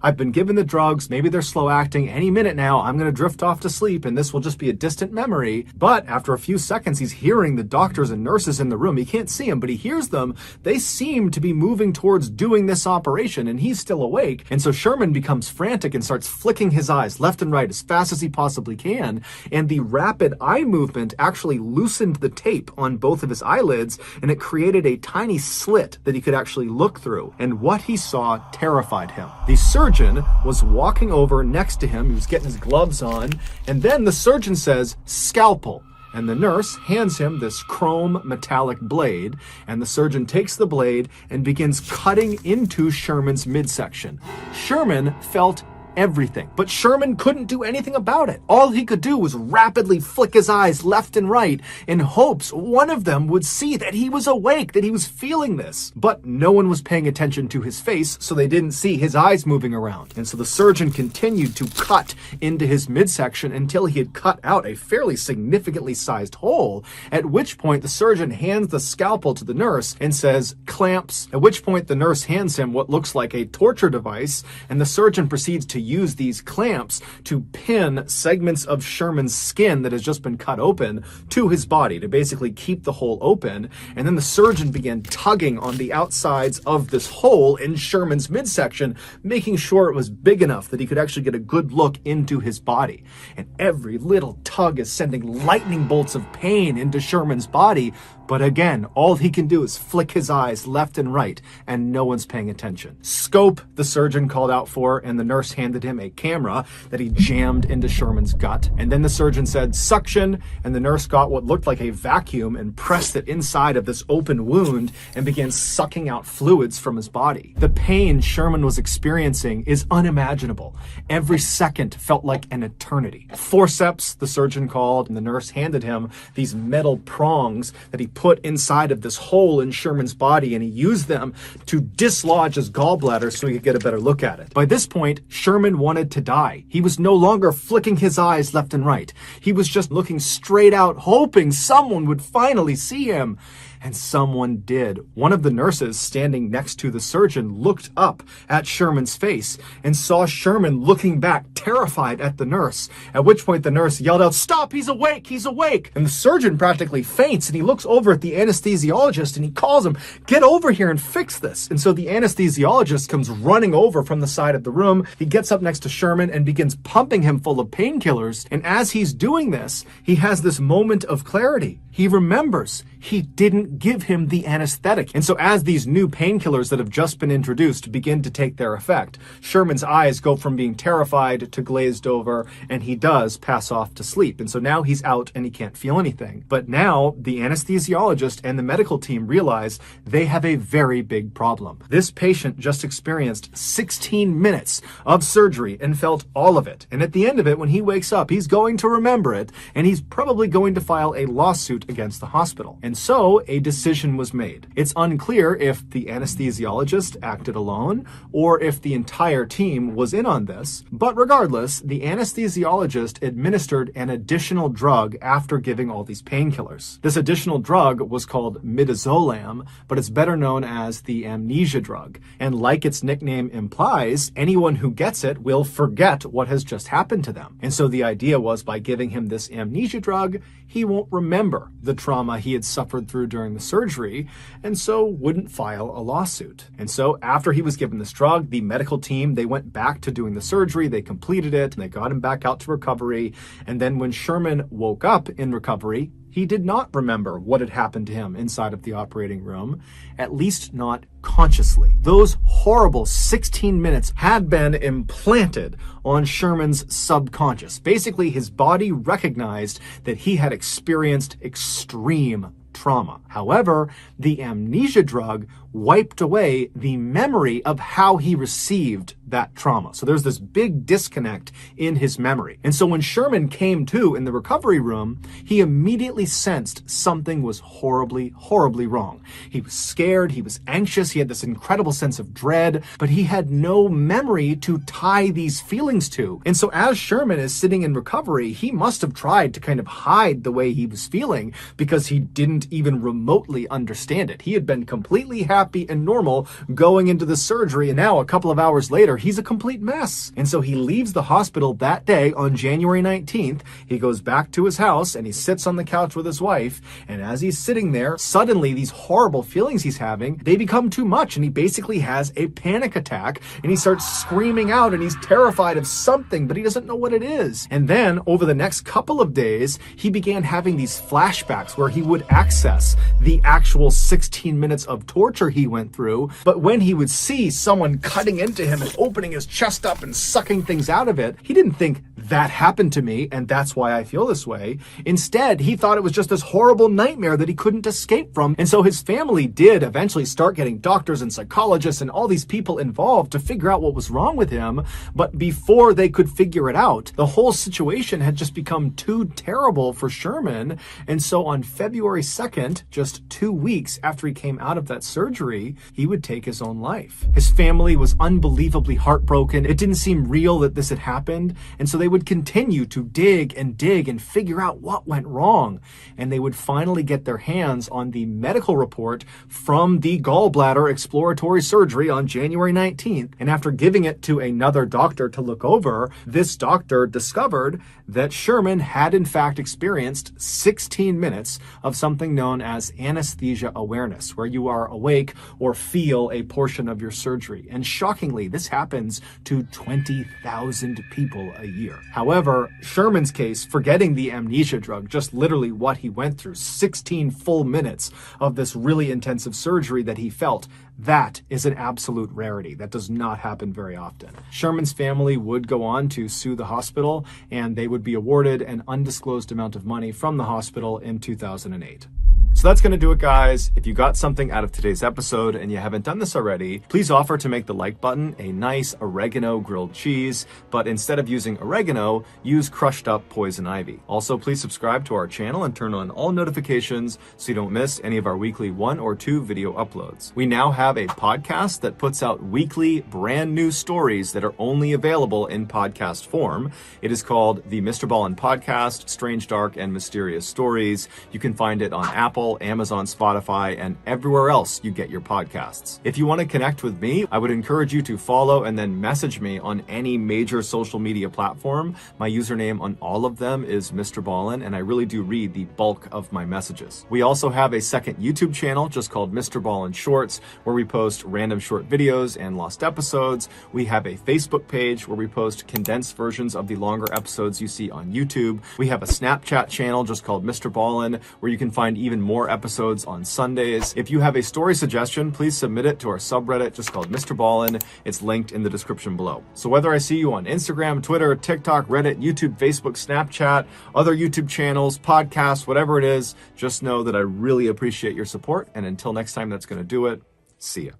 I've been given the drugs, maybe they're slow acting, any minute now I'm gonna drift off to sleep and this will just be a distant memory. But after a few seconds, he's hearing the doctors and nurses in the room. He can't see them, but he hears them. They seem to be moving towards doing this operation, and he's still awake. And so Sherman becomes frantic and starts flicking his eyes left and right as fast as he possibly can. And the rapid eye movement actually loosened the tape on both of his eyelids, and it created a tiny slit that he could actually look through. And what he saw terrified him. The surgeon was walking over next to him. He was getting his gloves on, and then the surgeon says, "Scalpel." And the nurse hands him this chrome metallic blade, and the surgeon takes the blade and begins cutting into Sherman's midsection. Sherman felt everything, but Sherman couldn't do anything about it. All he could do was rapidly flick his eyes left and right in hopes one of them would see that he was awake, that he was feeling this. But no one was paying attention to his face, so they didn't see his eyes moving around. And so the surgeon continued to cut into his midsection until he had cut out a fairly significantly sized hole, at which point the surgeon hands the scalpel to the nurse and says, "Clamps," at which point the nurse hands him what looks like a torture device, and the surgeon proceeds to use these clamps to pin segments of Sherman's skin that has just been cut open to his body to basically keep the hole open. And then the surgeon began tugging on the outsides of this hole in Sherman's midsection, making sure it was big enough that he could actually get a good look into his body. And every little tug is sending lightning bolts of pain into Sherman's body. But again, all he can do is flick his eyes left and right, and no one's paying attention. "Scope," the surgeon called out for, and the nurse handed him a camera that he jammed into Sherman's gut. And then the surgeon said, "Suction," and the nurse got what looked like a vacuum and pressed it inside of this open wound and began sucking out fluids from his body. The pain Sherman was experiencing is unimaginable. Every second felt like an eternity. "Forceps," the surgeon called, and the nurse handed him these metal prongs that he put inside of this hole in Sherman's body, and he used them to dislodge his gallbladder so he could get a better look at it. By this point, Sherman wanted to die. He was no longer flicking his eyes left and right. He was just looking straight out, hoping someone would finally see him. And someone did. One of the nurses standing next to the surgeon looked up at Sherman's face and saw Sherman looking back, terrified at the nurse, at which point the nurse yelled out, "Stop, he's awake, he's awake!" And the surgeon practically faints, and he looks over at the anesthesiologist and he calls him, "Get over here and fix this." And so the anesthesiologist comes running over from the side of the room. He gets up next to Sherman and begins pumping him full of painkillers. And as he's doing this, he has this moment of clarity. He remembers he didn't give him the anesthetic. And so as these new painkillers that have just been introduced begin to take their effect, Sherman's eyes go from being terrified to glazed over, and he does pass off to sleep. And so now he's out and he can't feel anything. But now the anesthesiologist and the medical team realize they have a very big problem. This patient just experienced 16 minutes of surgery and felt all of it. And at the end of it, when he wakes up, he's going to remember it, and he's probably going to file a lawsuit against the hospital. And so a decision was made. It's unclear if the anesthesiologist acted alone or if the entire team was in on this, but regardless, the anesthesiologist administered an additional drug after giving all these painkillers. This additional drug was called midazolam, but it's better known as the amnesia drug. And like its nickname implies, anyone who gets it will forget what has just happened to them. And so the idea was, by giving him this amnesia drug, he won't remember the trauma he had suffered through during during the surgery, and so wouldn't file a lawsuit. And so after he was given this drug, the medical team, they went back to doing the surgery, they completed it, and they got him back out to recovery. And then when Sherman woke up in recovery, he did not remember what had happened to him inside of the operating room, at least not consciously. Those horrible 16 minutes had been implanted on Sherman's subconscious. Basically, his body recognized that he had experienced extreme trauma. However, the amnesia drug wiped away the memory of how he received that trauma. So there's this big disconnect in his memory. And so when Sherman came to in the recovery room, he immediately sensed something was horribly, horribly wrong. He was scared, he was anxious, he had this incredible sense of dread, but he had no memory to tie these feelings to. And so as Sherman is sitting in recovery, he must have tried to kind of hide the way he was feeling because he didn't even remotely understand it. He had been completely happy and normal going into the surgery, and now a couple of hours later, he's a complete mess. And so he leaves the hospital that day on January 19th. He goes back to his house and he sits on the couch with his wife. And as he's sitting there, suddenly these horrible feelings he's having, they become too much. And he basically has a panic attack and he starts screaming out and he's terrified of something, but he doesn't know what it is. And then over the next couple of days, he began having these flashbacks where he would access the actual 16 minutes of torture he went through. But when he would see someone cutting into him and opening his chest up and sucking things out of it, he didn't think that happened to me and that's why I feel this way. Instead, he thought it was just this horrible nightmare that he couldn't escape from. And so his family did eventually start getting doctors and psychologists and all these people involved to figure out what was wrong with him. But before they could figure it out, the whole situation had just become too terrible for Sherman. And so on February 2nd, just 2 weeks after he came out of that surgery, he would take his own life. His family was unbelievably heartbroken. It didn't seem real that this had happened. And so they would continue to dig and figure out what went wrong. And they would finally get their hands on the medical report from the gallbladder exploratory surgery on January 19th. And after giving it to another doctor to look over, this doctor discovered that Sherman had in fact experienced 16 minutes of something known as anesthesia awareness, where you are awake or feel a portion of your surgery. And shockingly, this happens to 20,000 people a year. However, Sherman's case, forgetting the amnesia drug, just literally what he went through, 16 full minutes of this really intensive surgery that he felt, that is an absolute rarity. That does not happen very often. Sherman's family would go on to sue the hospital, and they would be awarded an undisclosed amount of money from the hospital in 2008. So that's going to do it, guys. If you got something out of today's episode and you haven't done this already, please offer to make the like button a nice oregano grilled cheese, but instead of using oregano, use crushed up poison ivy. Also, please subscribe to our channel and turn on all notifications so you don't miss any of our weekly 1 or 2 video uploads. We now have a podcast that puts out weekly brand new stories that are only available in podcast form. It is called the Mr. Ballin Podcast, Strange, Dark, and Mysterious Stories. You can find it on Apple, Amazon, Spotify, and everywhere else you get your podcasts. If you want to connect with me, I would encourage you to follow and then message me on any major social media platform. My username on all of them is Mr. Ballin, and I really do read the bulk of my messages. We also have a second YouTube channel just called Mr. Ballin Shorts, where we post random short videos and lost episodes. We have a Facebook page where we post condensed versions of the longer episodes you see on YouTube. We have a Snapchat channel just called Mr. Ballin, where you can find even more episodes on Sundays. If you have a story suggestion, please submit it to our subreddit just called Mr. Ballin. It's linked in the description below. So whether I see you on Instagram, Twitter, TikTok, Reddit, YouTube, Facebook, Snapchat, other YouTube channels, podcasts, whatever it is, just know that I really appreciate your support. And until next time, that's going to do it. See ya.